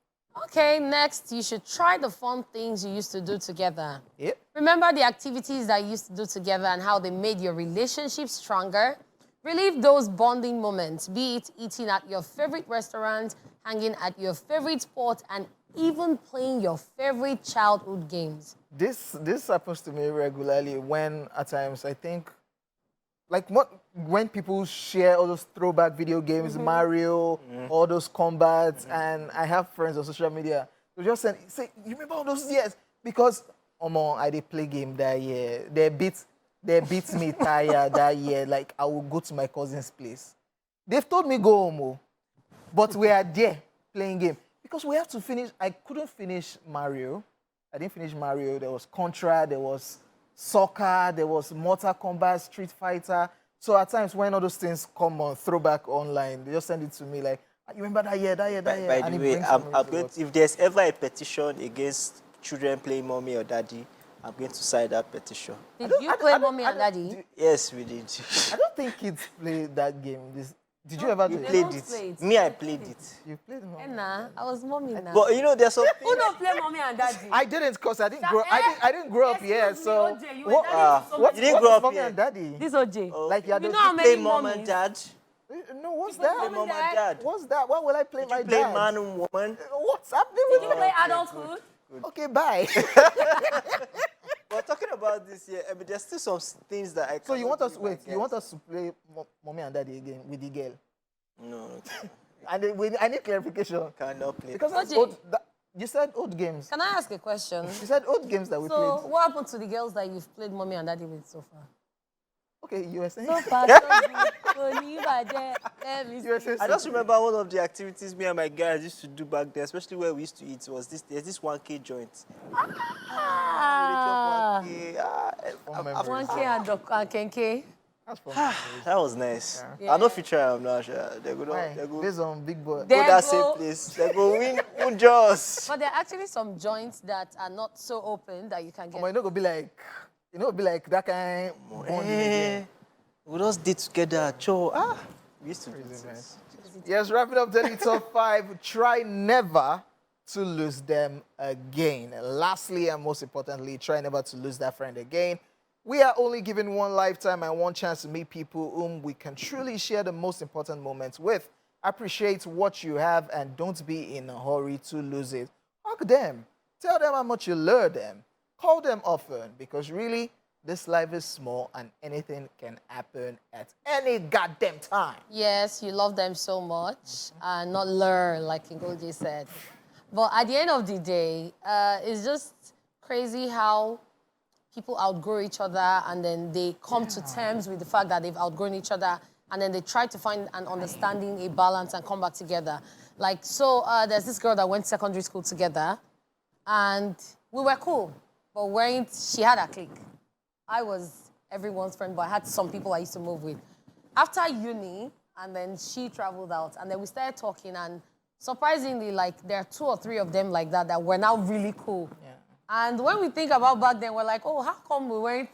Okay, next, you should try the fun things you used to do together. Yep. Remember the activities that you used to do together and how they made your relationship stronger? Relive those bonding moments, be it eating at your favorite restaurant, hanging at your favorite sport, and even playing your favorite childhood games. This happens to me regularly when at times I think, like when people share all those throwback video games, Mario, all those combats, and I have friends on social media who just say, you remember all those years? Because I did play game that year. They beat me tired that year. Like I will go to my cousin's place. They've told me go home, but we are there playing game because we have to finish. I couldn't finish Mario. I didn't finish Mario. There was Contra. There was soccer, there was Mortal Kombat, Street Fighter. So at times when all those things come on throwback online, they just send it to me like, you remember that year? By And the it way, brings I'm memories going a lot. if there's ever a petition against children playing mommy or daddy, I'm going to sign that petition. Did you play mommy and daddy? Yes, we did. I don't think kids play that game. Did you ever do You it? They played don't it. play it. Me, I played it. You played it? Eh, nah, I was mommy now. But there's some Who things. don't play mommy and daddy? I didn't because I didn't grow. I didn't grow up here. Excuse me, So OJ, you were what? daddy to so What? You didn't what grow is up mommy here. and daddy? This OJ. Like you're You the- know how Play many mom mommies? and dad. No, what's play that? Play mom and dad. What's that? Why will I play Did my you play dad? man and woman? What's happening Did with you you? play adulthood? Okay, bye. But talking about this here, I mean, there's still some things that I. So you want cannot us do with wait? my You want girls. us to play mommy and daddy again with the girl? No, And I need clarification cannot play. because that's Oji. old, you said old games. Can I ask a question? You said old games that we So, played. what happened to the girls that you've played mommy and daddy with so far? Okay, you were saying. So far, so good. Only by there. Let me You were see. saying I just remember one of the activities me and my guys used to do back then, especially where we used to eat, was there's this 1K joint. Ah, We dey chop 1K. Fond memories. 1K and Kenke. That's fun. That was nice. Yeah. I know future I'm not sure. They go, Why? they go, Based on big boy. go There that go. same place. They go win just. But there are actually some joints that are not so open that you can get. But you know, go be like, that kind bonding again. We just did together. Cho. We used to do Crazy, this. Yes, wrapping up daily top 5. Try never to lose them again. Lastly, and most importantly, try never to lose that friend again. We are only given one lifetime and one chance to meet people whom we can truly share the most important moments with. Appreciate what you have and don't be in a hurry to lose it. Hug them. Tell them how much you love them. Call them often because really, this life is small and anything can happen at any goddamn time. Yes, you love them so much and not learn, like Ngoji said. But at the end of the day, it's just crazy how people outgrow each other and then they come to terms with the fact that they've outgrown each other and then they try to find an understanding, a balance, and come back together. Like, so there's this girl that went to secondary school together and we were cool, but she had a clique. I was everyone's friend, but I had some people I used to move with. After uni, and then she traveled out, and then we started talking, and surprisingly, like, there are 2 or 3 of them like that were now really cool. Yeah. And when we think about back then, we're like, oh, how come we weren't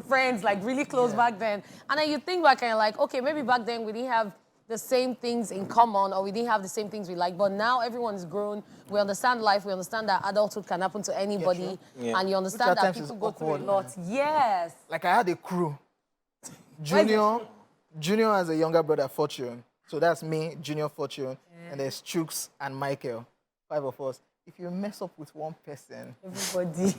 friends, like, really close back then? And then you think back and you're like, okay, maybe back then we didn't have the same things in common or we didn't have the same things we like, but now everyone's grown. We understand life. We understand that adulthood can happen to anybody. Yeah. And you Which understand at that times is people go through a awkward, lot. Yes. Like I had a crew. Junior has a younger brother, Fortune. So that's me, Junior, Fortune. And there's Chooks and Michael. 5 of us. If you mess up with one person, Everybody.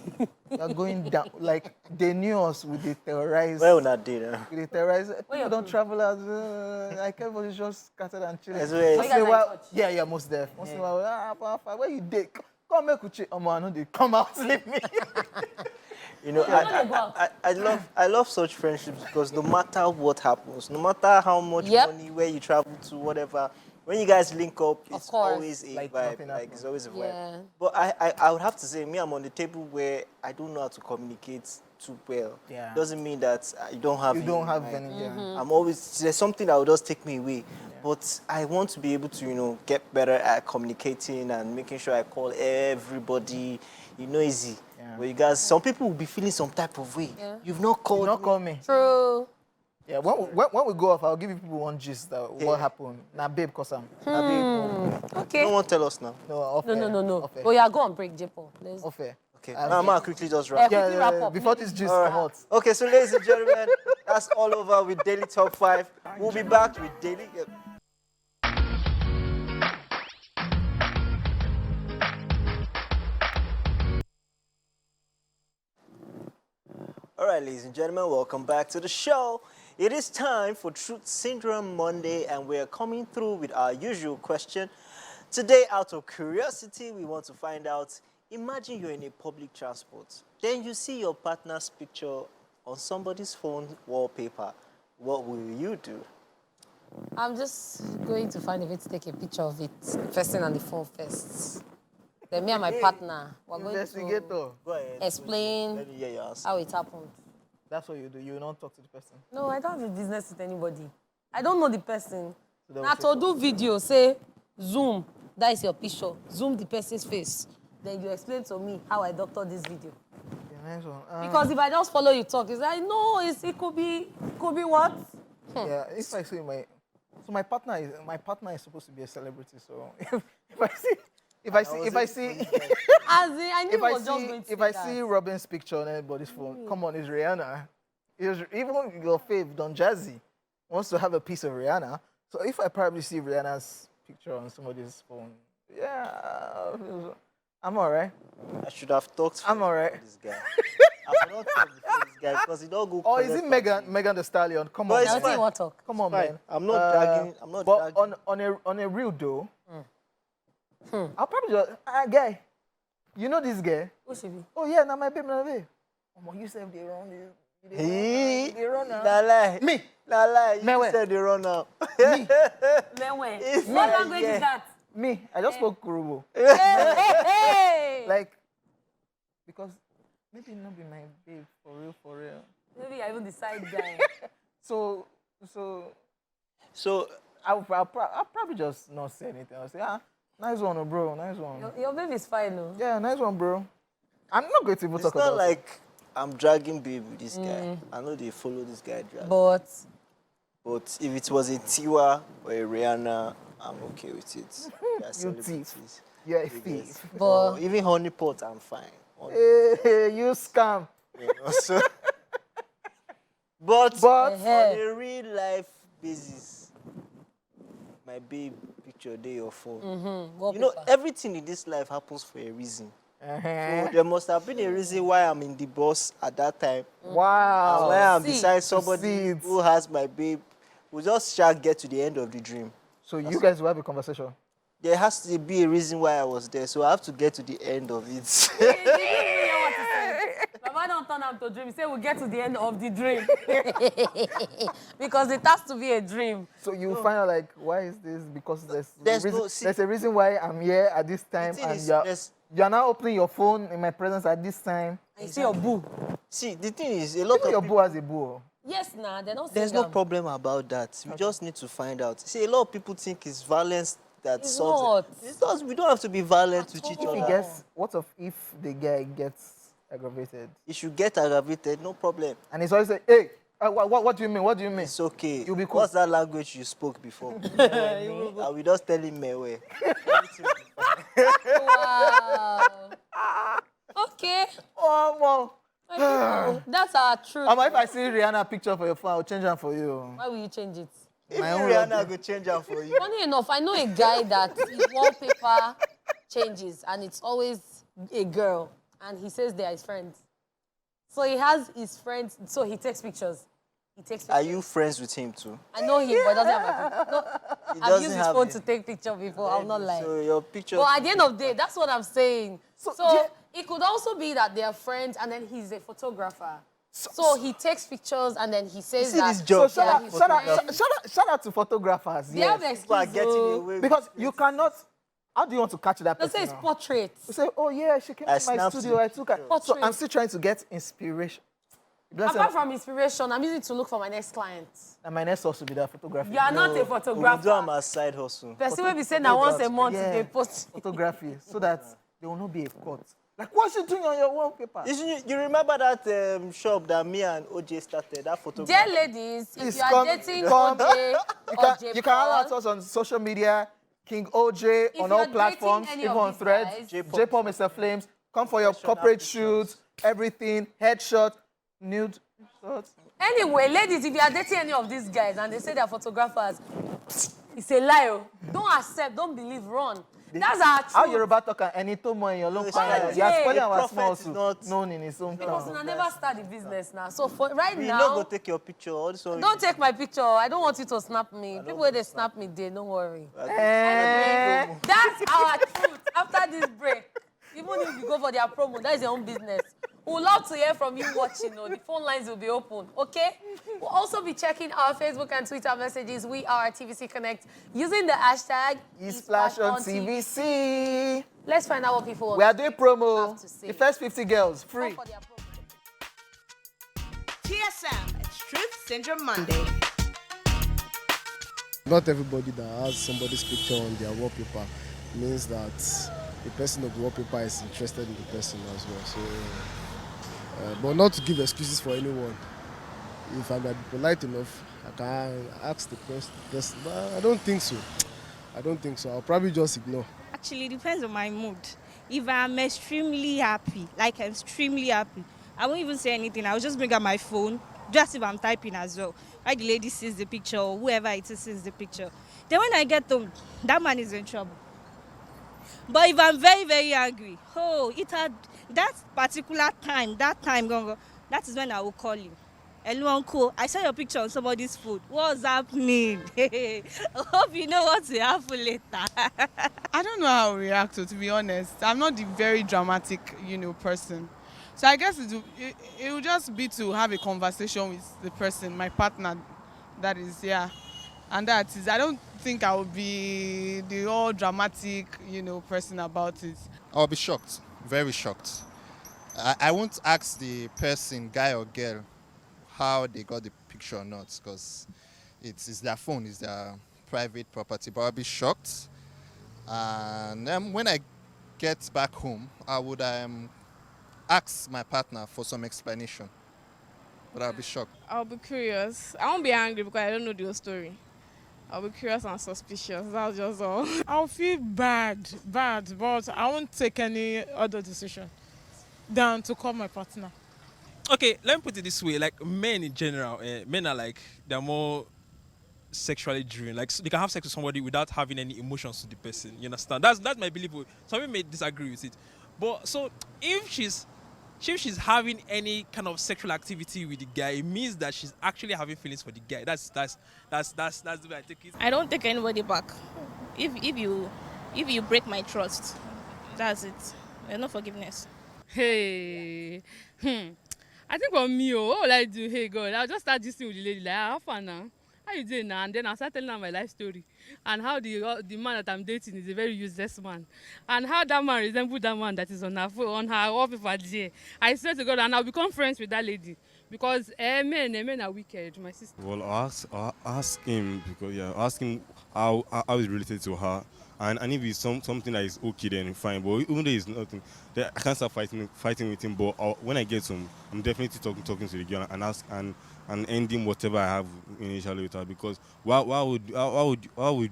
you're going down. Like, they knew us with the terrorize. Well, not did. With the terrorize. People your don't crew? travel as... like, everybody's just scattered and chilling. As well. Once you in a guys are while... in touch? Yeah, most there. Once in a while, where you dig? Come make Uche. Oh, man, no, they come out, leave me. You know, I love such friendships because no matter what happens, no matter how much money, where you travel to, whatever, when you guys link up, it's always a like vibe. Like it's always a vibe. Yeah. But I would have to say, me, I'm on the table where I don't know how to communicate too well. Yeah. Doesn't mean that you don't have. You don't have mind. any. Yeah. I'm always there's something that will just take me away. But I want to be able to, you know, get better at communicating and making sure I call everybody. You know, easy. Yeah. Where you guys, some people will be feeling some type of way. Yeah. You've not called. You not call me. True. Yeah, when we go off, I'll give you people one gist that what happened. Now, babe, cause I'm. Okay. No one tell us now. No, off No. Off air. Oh, yeah, go on break, Jepo. Let's... Off air. Okay. I'm gonna quickly just wrap. Yeah, quickly wrap up. Before this gist All right. come out. Okay, so ladies and gentlemen, that's all over with Daily Top 5. We'll be back with Daily. All right, ladies and gentlemen, welcome back to the show. It is time for Truth Syndrome Monday, and we are coming through with our usual question. Today, out of curiosity, we want to find out, imagine you're in a public transport. Then you see your partner's picture on somebody's phone wallpaper. What will you do? I'm just going to find a way to take a picture of it, the person on the phone first. Then me and my partner, we're going to Investigator. Go ahead. explain Let me hear your answer. how it happened. That's what you do. You will not talk to the person. No, I don't have a business with anybody. I don't know the person. So Now to do video, say, zoom, that is your picture. Zoom the person's face. Then you explain to me how I doctored this video. Yeah, nice one. Because if I just follow you talk, it's like, no, it could be what? Yeah, if I see my partner is supposed to be a celebrity. So if I see As in, I knew it was just going to if say I that. see Robin's picture on anybody's phone, come on, it's Rihanna. Even your fave, Don Jazzy, wants to have a piece of Rihanna. So if I probably see Rihanna's picture on somebody's phone, yeah, I'm all right. I should have talked I'm all right. for this guy. I should not talk before this guy because he don't go. Or is it collect Megan the Stallion? Come But on, it's Now, man. what do you want to talk? Come on, fine. man. I'm not dragging. I'm not But dragging. on a real though, I'll probably just guy. You know this guy? Who should be? Oh yeah, now my babe, now my babe. You said they run. He, They run now. la lie. Me. La lie. Me You where? said they run now. Me. Then when? If What I- language yeah. is that? Me. I just spoke Kurubu. Hey! Like, because maybe not be my babe for real. Maybe I even decide guy. So So I'll probably just not say anything. I'll say, nice one, bro, nice one. Your baby is fine, no? Yeah, nice one, bro. I'm not going to even it's talk not about like I'm dragging babe with this guy. I know they follow this guy drag. But But if it was a Tiwa or a Rihanna, I'm okay with it. They're celebrities. You're a You get- thief. But- or even honeypot, I'm fine. Hey, you scam. You know, so. But But on a real life basis, my babe picture day your phone. You know, everything in this life happens for a reason. So there must have been a reason why I'm in the bus at that time. Wow. And why I'm see. beside somebody see it. who has my babe. We just shall get to the end of the dream. So you guys will have a conversation. There has to be a reason why I was there, so I have to get to the end of it. Baba don't turn out to dream. He say we'll get to the end of the dream. Because it has to be a dream. So you find out like, why is this? Because There's reason, no- see- there's a reason why I'm here at this time, thing and is, there's- you're now opening your phone in my presence at this time. I see your boo. See, the thing is, a lot Even of your people, boo has a boo. Yes, nah, they don't there's say no that. problem about that. We just need to find out. See, a lot of people think it's violence that It's solves it. not. It's not. We don't have to be violent with each If he other. gets, what if the guy gets aggravated? If you get aggravated, no problem. And he's always like, hey, what do you mean? What do you mean? It's okay. You'll be cool. What's that language you spoke before? Are we just telling me where? Wow. Okay. Oh, well. My people, that's our truth. If I see Rihanna picture for your phone, I'll change her for you. Why will you change it? If My own Rihanna go change her for you. Funny enough, I know a guy that his wallpaper changes and it's always a girl and he says they are his friends. So he has his friends, so he takes pictures. He takes pictures. Are you friends with him too? I know him, but he doesn't have my picture. No, He I've doesn't used his have phone it. to take picture before, I'll not lie. So your picture. But at the end of the day, that's what I'm saying. So, So It could also be that they're friends and then he's a photographer. So he takes pictures and then he says See that. this job. So shout out to photographers. They have Yes. People are excuse. getting away Because you cannot. How do you want to catch that They person? say it's now? portraits. You say, oh yeah, she came I to my snapped studio. it. I took her. So Portrait. I'm still trying to get inspiration. Apart from inspiration, I'm using it to look for my next client. And my next also be that photography. You are not a We do photographer. am a side hustle. Person will be saying that once a month Yeah. they post. Photography, so that there will not be a cut. Like, what's you doing on your wallpaper? You remember that shop that me and OJ started? That photography. Dear ladies, if Please you are come- dating come. OJ or J You can holler at us on social media, King OJ, If on you all are platforms, dating any even of on these Threads. guys- J-Paul, Mr. Flames. Come for your corporate shoots, everything, headshot, nude shots. Anyway, ladies, if you are dating any of these guys and they say they're photographers, it's a lie. Oh. Don't accept, don't believe, run. That's our truth. How Yoruba talk and any tomo in your local it's town. right. You are spoiling The our prophet small is soup, not- known in his own Because town. I never start the business now. So for right We now, not go take your picture. Also, don't take my picture. I don't want you to snap me. People when they snap me, they don't worry. Eh, That's our truth after this break. Even if you go for their promo, that is your own business. We'd love to hear from you watching. The phone lines will be open, okay? We'll also be checking our Facebook and Twitter messages. We are TVC Connect using the hashtag Splash on TVC. Let's find out what people We are doing promo. Have to say. The first 50 girls, free. for their promo. TSM, it's Truth Syndrome Monday. Not everybody that has somebody's picture on their wallpaper means that the person of the wallpaper is interested in the person as well. So, but not to give excuses for anyone. If I might be polite enough, I can ask the person. But I don't think so. I don't think so. I'll probably just ignore. Actually, it depends on my mood. If I'm extremely happy, I won't even say anything. I'll just bring out my phone, just if I'm typing as well. Like the lady sees the picture or whoever it is sees the picture. Then when I get home, that man is in trouble. But if I'm very, very angry, it had that particular time, that is when I will call him. Hello, uncle, I saw your picture on somebody's food. What's happening? I hope you know what will happen later. I don't know how to react to be honest. I'm not the very dramatic, person. So I guess it will just be to have a conversation with the person, my partner, that is, yeah. And that is, I don't think I will be the all dramatic, person about it. I'll be shocked, very shocked. I won't ask the person, guy or girl, how they got the picture or not, because it's their phone, it's their private property. But I'll be shocked. And when I get back home, I would ask my partner for some explanation. But I'll be shocked. I'll be curious. I won't be angry because I don't know the whole story. I'll be curious and suspicious. That's just all. I'll feel bad, but I won't take any other decision than to call my partner. Okay, let me put it this way. Like men in general, men are like, they're more sexually driven. Like so they can have sex with somebody without having any emotions to the person. You understand? That's my belief. Some people may disagree with it. But so if she's having any kind of sexual activity with the guy, it means that she's actually having feelings for the guy. That's the way I take it. I don't take anybody back. If you break my trust, that's it. There's no forgiveness. Hey. I think for me, what will I do? Hey, God, I'll just start gisting with the lady. Like, how fun now? How you doing now? And then I'll start telling her my life story. And how the man that I'm dating is a very useless man. And how that man resembles that man that is on her wallpaper there. I swear to God, and I'll become friends with that lady. Because men are wicked, my sister. Well, I'll ask him, because ask him how he's related to her. And if it's something that is okay, then fine. But even though it's nothing, then I can't start fighting with him. But when I get home, I'm definitely talking to the girl and ask and ending whatever I have initially with her. Because why would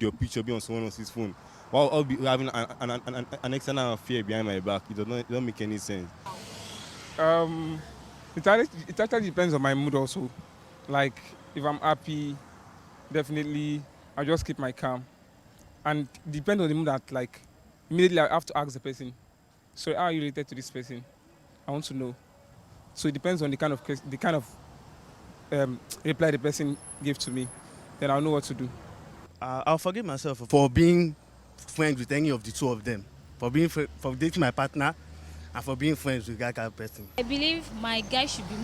your picture be on someone else's phone? Why I'll be having an external affair behind my back? It doesn't make any sense. It actually depends on my mood also. Like if I'm happy, definitely I'll just keep my calm. And depend on the mood that, like, immediately I have to ask the person, so how are you related to this person? I want to know. So it depends on the kind of reply the person gave to me. Then I'll know what to do. I'll forgive myself for being friends with any of the two of them, for dating my partner, and for being friends with that kind of person. I believe my guy should be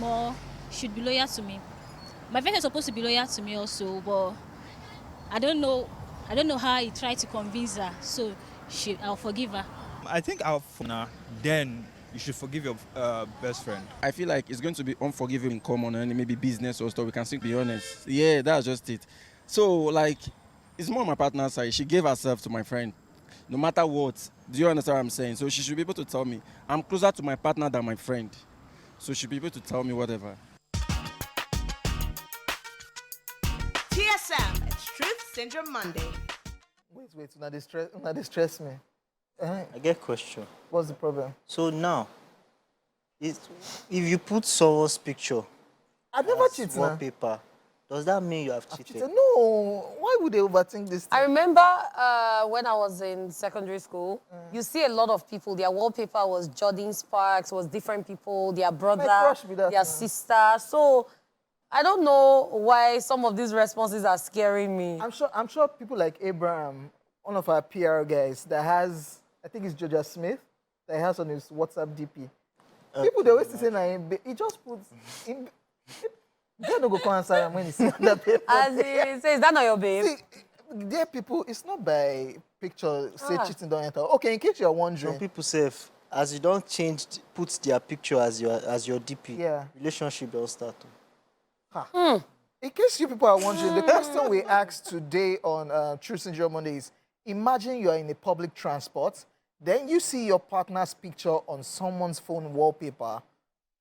loyal to me. My friend is supposed to be loyal to me also, but I don't know how he tried to convince her, so I'll forgive her. I think then you should forgive your best friend. I feel like it's going to be unforgiving in common and maybe business or stuff. We can still be honest. Yeah, that's just it. So, like, it's more my partner's side. She gave herself to my friend. No matter what. Do you understand what I'm saying? So she should be able to tell me. I'm closer to my partner than my friend. So she should be able to tell me whatever. TSM, it's Truth Syndrome Monday. Wait, not distress me. I get a question. What's the problem? So now, if you put someone's picture I've never as cheated. Nah. wallpaper, does that mean you have cheated? No. Why would they overthink this thing? I remember when I was in secondary school, you see a lot of people, their wallpaper was Jordan Sparks, was different people, their brother, their sister. So I don't know why some of these responses are scaring me. I'm sure people like Abraham, one of our PR guys, that has, I think it's Georgia Smith, that he has on his WhatsApp DP. People, they always say, he just puts in... They don't go answer him when he see the paper. As he says, is that not your babe? See, dear people, it's not by picture, say cheating don't enter. Okay, in case you're wondering. Some people say, as you don't change, put their picture as your DP, relationship will start. In case you people are wondering, the question we asked today on Truth Syndrome Monday is, imagine you're in a public transport, then you see your partner's picture on someone's phone wallpaper.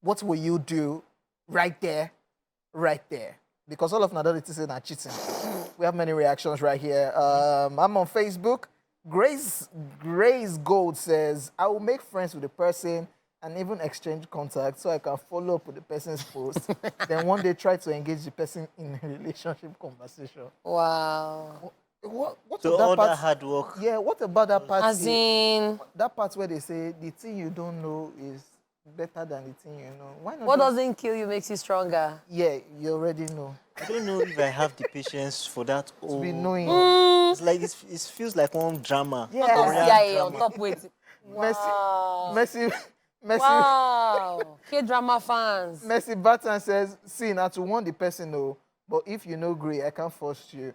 What will you do right there? Right there. Because all of Nadality say not cheating. We have many reactions right here. I'm on Facebook. Grace Gold says, I will make friends with the person and even exchange contacts so I can follow up with the person's post. Then one day try to engage the person in a relationship conversation. Wow. What So about all part, that hard work. Yeah, what about that part? As in... That part where they say the thing you don't know is better than the thing you know. Why not? What doesn't kill you makes you stronger. Yeah, you already know. I don't know if I have the patience for that. To be knowing. It's like it feels like one drama. Yeah. On top CIA, on top with. Messi. Wow. K-drama fans. Messi Barton says, see, now to warn the person, no. But if you know agree, I can't force you.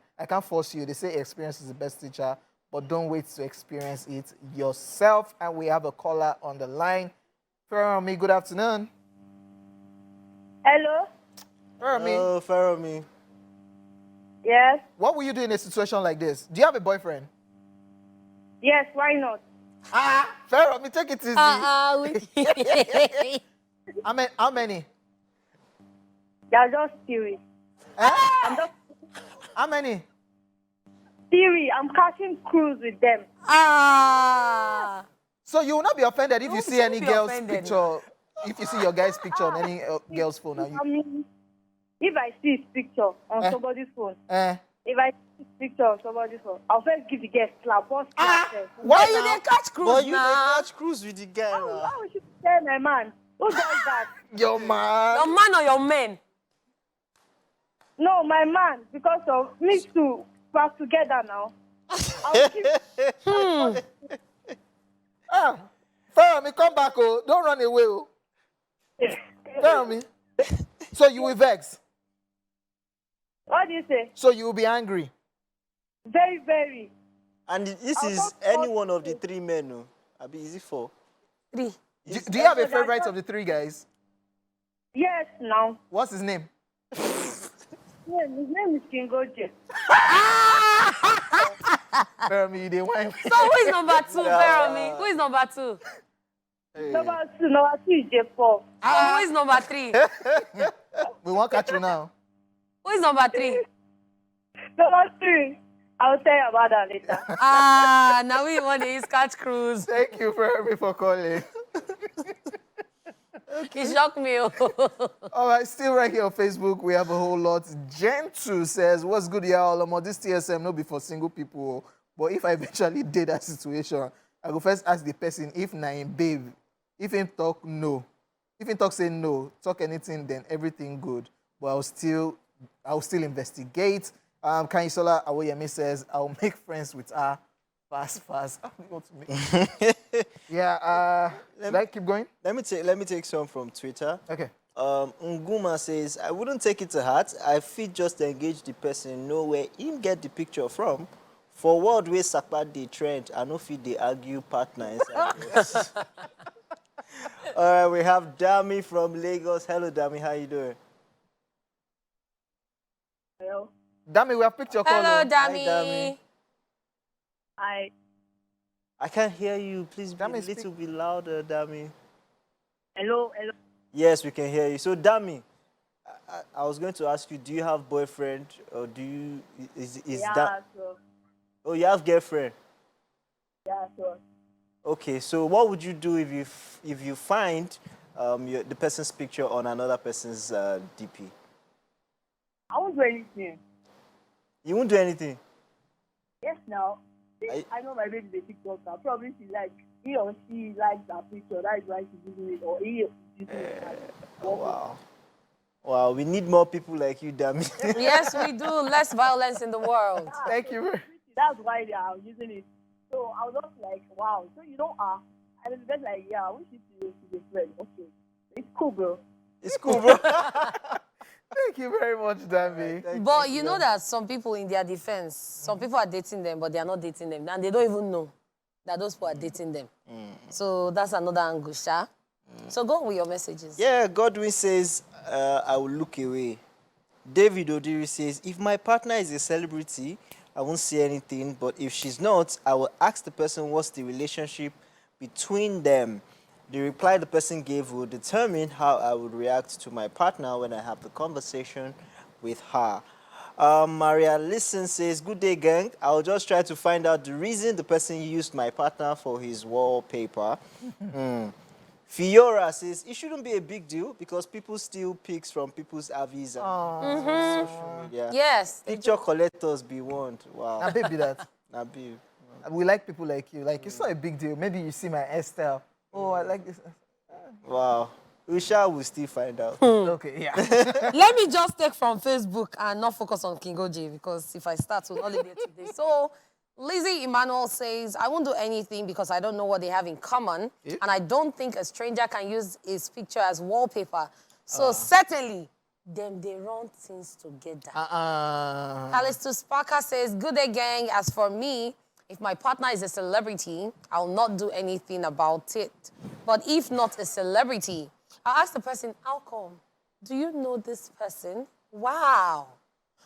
They say experience is the best teacher, but don't wait to experience it yourself. And we have a caller on the line. Feromi, good afternoon. Hello? Feromi. Hello, Feromi. Yes? What will you do in a situation like this? Do you have a boyfriend? Yes, why not? Feromi, take it easy. How many? They are just theory. How many? Theory. I'm catching cruise with them. So you will not be offended if you see any girl's picture, if you see your guy's picture on any girl's phone. I mean, if I see his picture on somebody's phone, if I see his picture on somebody's phone, I'll first give the girl slap. Why you didn't catch cruise Why you didn't catch cruise with the girl? How would you tell my man? Who does that? Your man. Your man or your men? No, my man, because of me too. We're together now. Feromi, come back, oh. Don't run away, oh. Feromi. So you will vex? What do you say? So you will be angry? Very, very. And this is any one of the three men, no? I'll be easy for. Three. Do you have a favorite of the three guys? Yes, now. What's his name? Yeah, his name is King Goje. Feromi, you didn't want. So who is number two, Feromi? Who is number two? Hey. Number two is J4. So who is number three? We won't catch you now. Who is number three? Number three. I'll tell you about that later. Now we want to catch cruise. Thank you, Feromi, for calling. It shocked me. All right, still right here on Facebook, we have a whole lot. Gen2 says, what's good, y'all? This TSM no be for single people. But if I eventually did that situation, I go first ask the person if na him babe. If him talk no. If him talk say no, talk anything, then everything good. But I'll still investigate. Kanyisola Awoyemi says, I'll make friends with her Fast. Yeah. Should I keep going? Let me take some from Twitter. Okay. Nguma says, I wouldn't take it to heart. I feel just engage the person, know where him get the picture from. For world where Sakpa the trend, I no fit they argue partner inside. All right, we have Dami from Lagos. Hello, Dami. How you doing? Hello. Dami, we have picked your call. Hello, oh. Dami. Hi, Dami. Hi. I can't hear you. Please be Dami, a little bit louder, Dami. Hello. Yes, we can hear you. So, Dami, I was going to ask you, do you have boyfriend or do you Yeah, sure. Oh, you have girlfriend? Yeah, sure. Okay, so what would you do if you find the person's picture on another person's DP? I won't do anything. You won't do anything? Yes, now. I know my baby's a TikToker. Probably he or she likes that picture. That is why she's using it. Or he is using it. Wow. Wow, we need more people like you, Dami. Yes, we do. Less violence in the world. Thank you. That's why they are using it. So I was just like, wow. So you know, and it's just like, yeah, we should be friends. Okay. It's cool, bro. It's cool, bro. Thank you very much, Dami. But you know that some people, in their defense, some people are dating them, but they are not dating them. And they don't even know that those people are dating them. So that's another angle, Sha. So go with your messages. Yeah, Godwin says, I will look away. David Odiri says, if my partner is a celebrity, I won't say anything. But if she's not, I will ask the person what's the relationship between them. The reply the person gave will determine how I would react to my partner when I have the conversation with her. Maria Listen says, good day, gang. I'll just try to find out the reason the person used my partner for his wallpaper. Fiora says, it shouldn't be a big deal because people steal pics from people's avis and social media. Yes. Picture collectors be warned. Wow. Now, baby, that. Now, babe. We like people like you. Like, it's not a big deal. Maybe you see my hairstyle. Oh, I like this. Wow. We will still find out. Okay, yeah. Let me just take from Facebook and not focus on King OJ because if I start, we'll only get today. So, Lizzie Emmanuel says, I won't do anything because I don't know what they have in common. And I don't think a stranger can use his picture as wallpaper. So certainly, them they run things together. Callistus Parker says, good day, gang. As for me, if my partner is a celebrity, I'll not do anything about it. But if not a celebrity, I'll ask the person, how come? Do you know this person? Wow.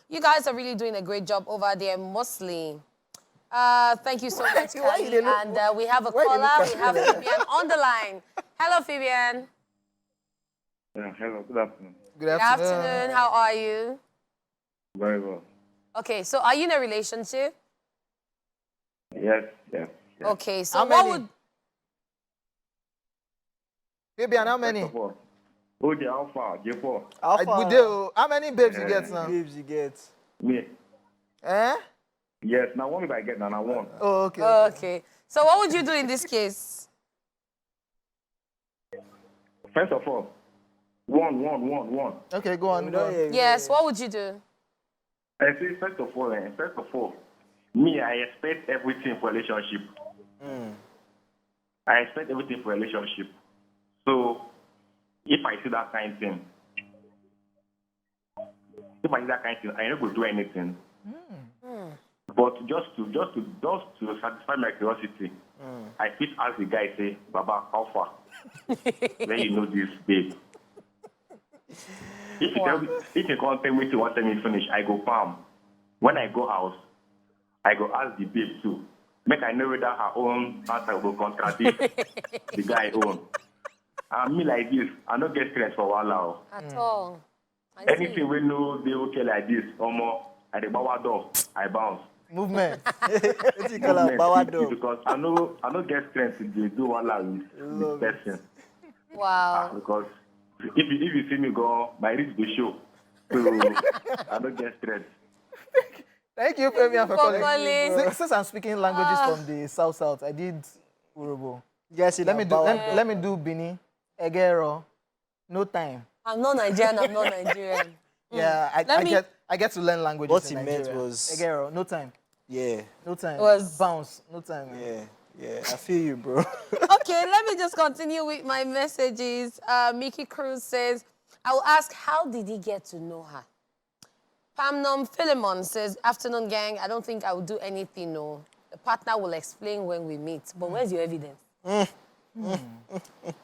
You guys are really doing a great job over there, mostly. Thank you so much, Kylie. And we have a caller. We have Fabian on the line. Hello, Fabian. Yeah, hello, good afternoon. Good afternoon. How are you? Very well. Okay, so are you in a relationship? Yes. Okay, so How what many? would... Fabian, how many? OJ, how far? J4. How many babes you get now? Babes you get? Me. Eh? Yes, now one if I get now, I won. Oh, okay. Okay. So what would you do in this case? First of all, one. Okay, go on. Yes, what would you do? I say first of all, me, I expect everything for relationship. I expect everything for relationship. So, if I see that kind of thing, I ain't going to do anything. But just to satisfy my curiosity, I fit ask the guy, say, Baba, how far? Then you know this, babe. If you can't tell me to want me finish, I go farm. When I go house, I go ask the babe too. Make I know whether her own answer will contradict the guy own. And me like this, I don't get stressed for a while. At all. Anything we know they okay like this, or more, at the bower door, I bounce. Movement. What you call a bower door? Because I don't get strength to do one with this person. Wow. Because if you see me go, my reach the show. So I don't get stressed. Thank you, Fabian, for calling. Since I'm speaking languages from the South, I did Urobo. Yes, let me do Bini, Egero, no time. I'm not Nigerian, I'm not Nigerian. Yeah, I get to learn languages. What in he Nigeria. meant was Egero, no time. Yeah. No time. Was- Bounce. No time. Yeah. Yeah. I feel you, bro. Okay, let me just continue with my messages. Mickey Cruz says, I will ask, how did he get to know her? Pamnum Philemon says, afternoon, gang. I don't think I will do anything, no. The partner will explain when we meet. But where's your evidence?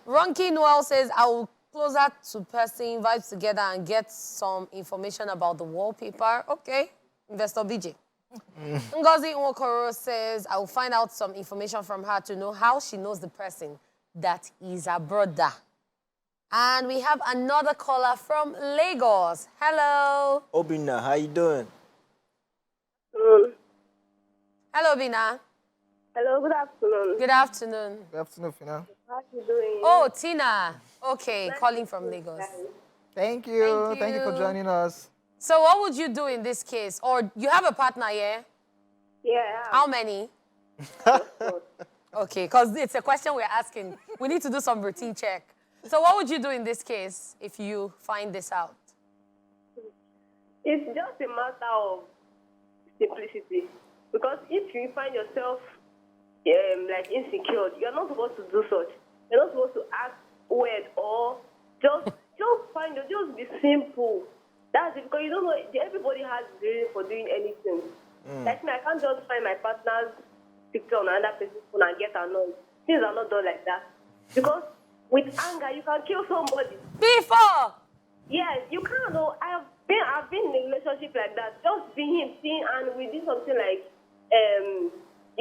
Ronki Noel says, I will closer to person, vibe together, and get some information about the wallpaper. Okay, Investor BJ. Ngozi Nwokoro says, I will find out some information from her to know how she knows the person that is her brother. And we have another caller from Lagos. Hello. Obina, how you doing? Hello, Bina. Hello, good afternoon. Good afternoon. Good afternoon, Fina. How you doing? Oh, Tina. Okay, calling from Lagos. Thank you. Thank you for joining us. So what would you do in this case? Or you have a partner, yeah? Yeah. How many? Okay, because it's a question we're asking. We need to do some routine check. So what would you do in this case if you find this out? It's just a matter of simplicity. Because if you find yourself like insecure, you're not supposed to do such. You're not supposed to act weird or just just be simple. That's it, because you don't know, everybody has the reason for doing anything. Like me, I can't just find my partner's picture on another person's phone and get annoyed. Things are not done like that. Because with anger, you can kill somebody. Before! Yes, you can't know. I've been in a relationship like that. Just be him, seeing, and we did something like,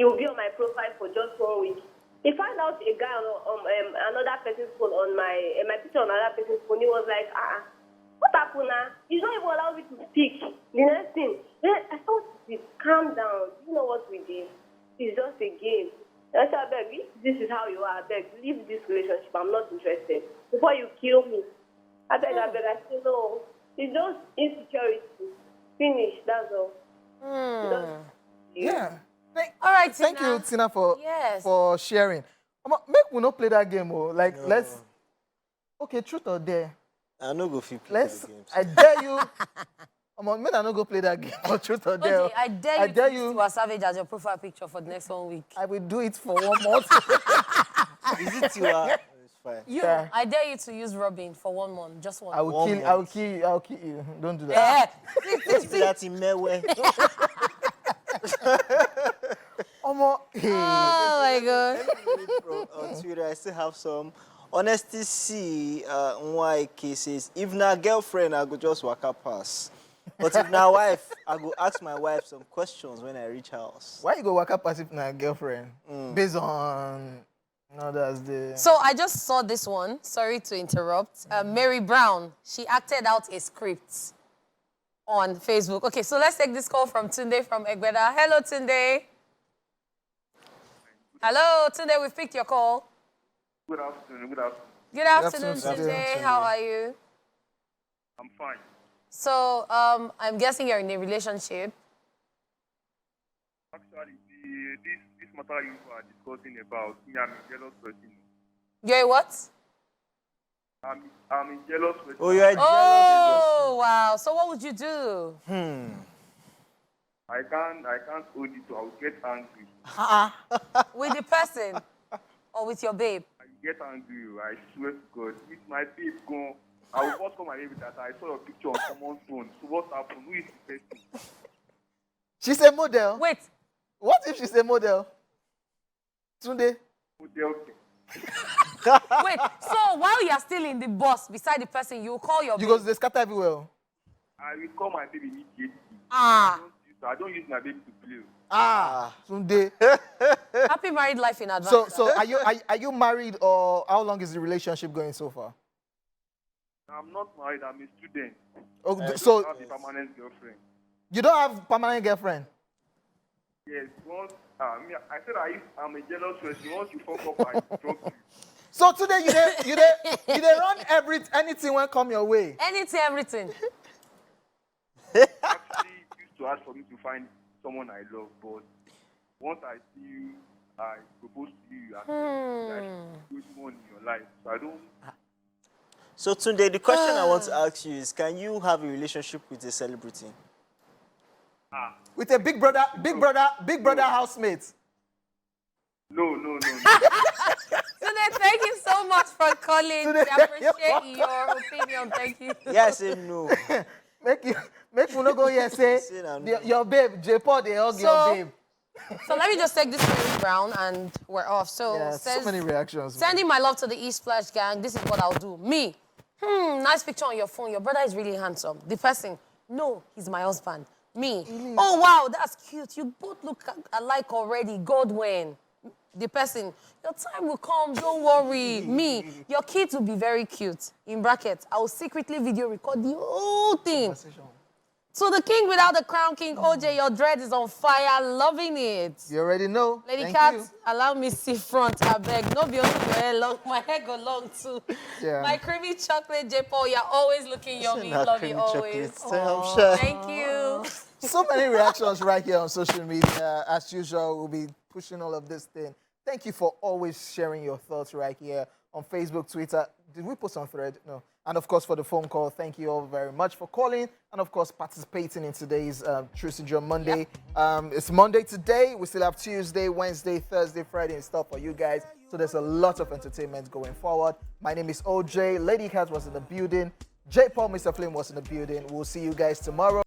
he will be on my profile for just 1 week. He found out a guy on another person's phone on my picture on another person's phone. He was like, what happened now? He's not even allowed me to speak. The next thing, I thought, calm down. You know what we did? It's just a game. I said, I beg, if this is how you are, I beg, leave this relationship. I'm not interested. Before you kill me. I beg, I say, no. It's just insecurity. Finish, that's all. Yeah. All right, Thank Tina. you, Tina, for sharing. Make we not play that game, oh. Like, let's. Okay, truth or dare? I no go fit play Let's. the games. I dare you. Man, I no go play that game. Or truth or dare? Okay, I dare you to use Tiwa Savage as your profile picture for the next 1 week. I will do it for 1 month. Is it Tiwa? It's fine. Yeah. I dare you to use Robin for 1 month, just one. I will kill you. I'll kill you. Don't do that. Let's do that in Mewe. Oh my God. On Twitter, I still have some. Honesty C, why cases. If na girlfriend, I go just waka pass. But if na wife, I go ask my wife some questions when I reach house. Why you go waka pass if na girlfriend? Based on. No, that's the. So I just saw this one. Sorry to interrupt. Mary Brown, she acted out a script on Facebook. Okay, so let's take this call from Tunde from Egbeda. Hello, Tunde. Hello, Tunde, we've picked your call. Good afternoon. Good afternoon. Good afternoon, Tunde. How are you? I'm fine. So, I'm guessing you're in a relationship. Actually, this matter you are discussing about, me, I'm a jealous person. You're a what? I'm a jealous person. Oh, you're a jealous Oh, wow. So what would you do? I can't hold it, so I'll get angry. With the person or with your babe? I get angry, I swear to God. If my babe gone, I will first call my baby that I saw your picture on someone's phone. So what happened? Who is the person? She's a model. Wait. What if she's a model? Tunde. Model. Wait, so while you're still in the bus beside the person, you call your babe? Because they scatter everywhere. I will call my baby immediately. I don't use my baby to play. Tunde. Happy married life in advance. So are you married, or how long is the relationship going so far? I'm not married. I'm a student. Oh, I so don't have a permanent girlfriend. you don't have permanent girlfriend? Yes. Once I said I'm a jealous person. Once you fuck up, I drop you. So today you dey run anything when come your way. Anything, everything. Actually, it used to ask for me to find someone I love, but once I see you, I propose to you. I should do more in your life. So I don't. So Tunde, the question I want to ask you is, can you have a relationship with a celebrity? With a big brother housemate. No. Sunday, thank you so much for calling. We appreciate your opinion. Thank you. Yes and no. Make you no go here say your babe, J Paul, they hug your babe. So let me just take this first round and we're off. So Yeah, says, so many reactions. Sending my love to the East Splash gang. This is what I'll do. Me. Nice picture on your phone. Your brother is really handsome. The person. No, he's my husband. Me. Oh, wow, that's cute. You both look alike already. Godwin. The person. Your time will come. Don't worry. Me. Your kids will be very cute. In brackets, I will secretly video record the whole thing. So the king without the crown, King OJ, your dread is on fire, loving it. You already know. Lady Thank Cat, you. allow me see front, I beg. No be only your hair long, my hair go long too. Yeah. My creamy chocolate, J. Paul, you're always looking yummy. Love you always. Thank you. So many reactions right here on social media. As usual, we'll be pushing all of this thing. Thank you for always sharing your thoughts right here on Facebook, Twitter. Did we post on Thread? No. And, of course, for the phone call, thank you all very much for calling and, of course, participating in today's True Syndrome Monday. It's Monday today. We still have Tuesday, Wednesday, Thursday, Friday and stuff for you guys. So there's a lot of entertainment going forward. My name is OJ. Lady Cat was in the building. J. Paul, Mr. Flame was in the building. We'll see you guys tomorrow.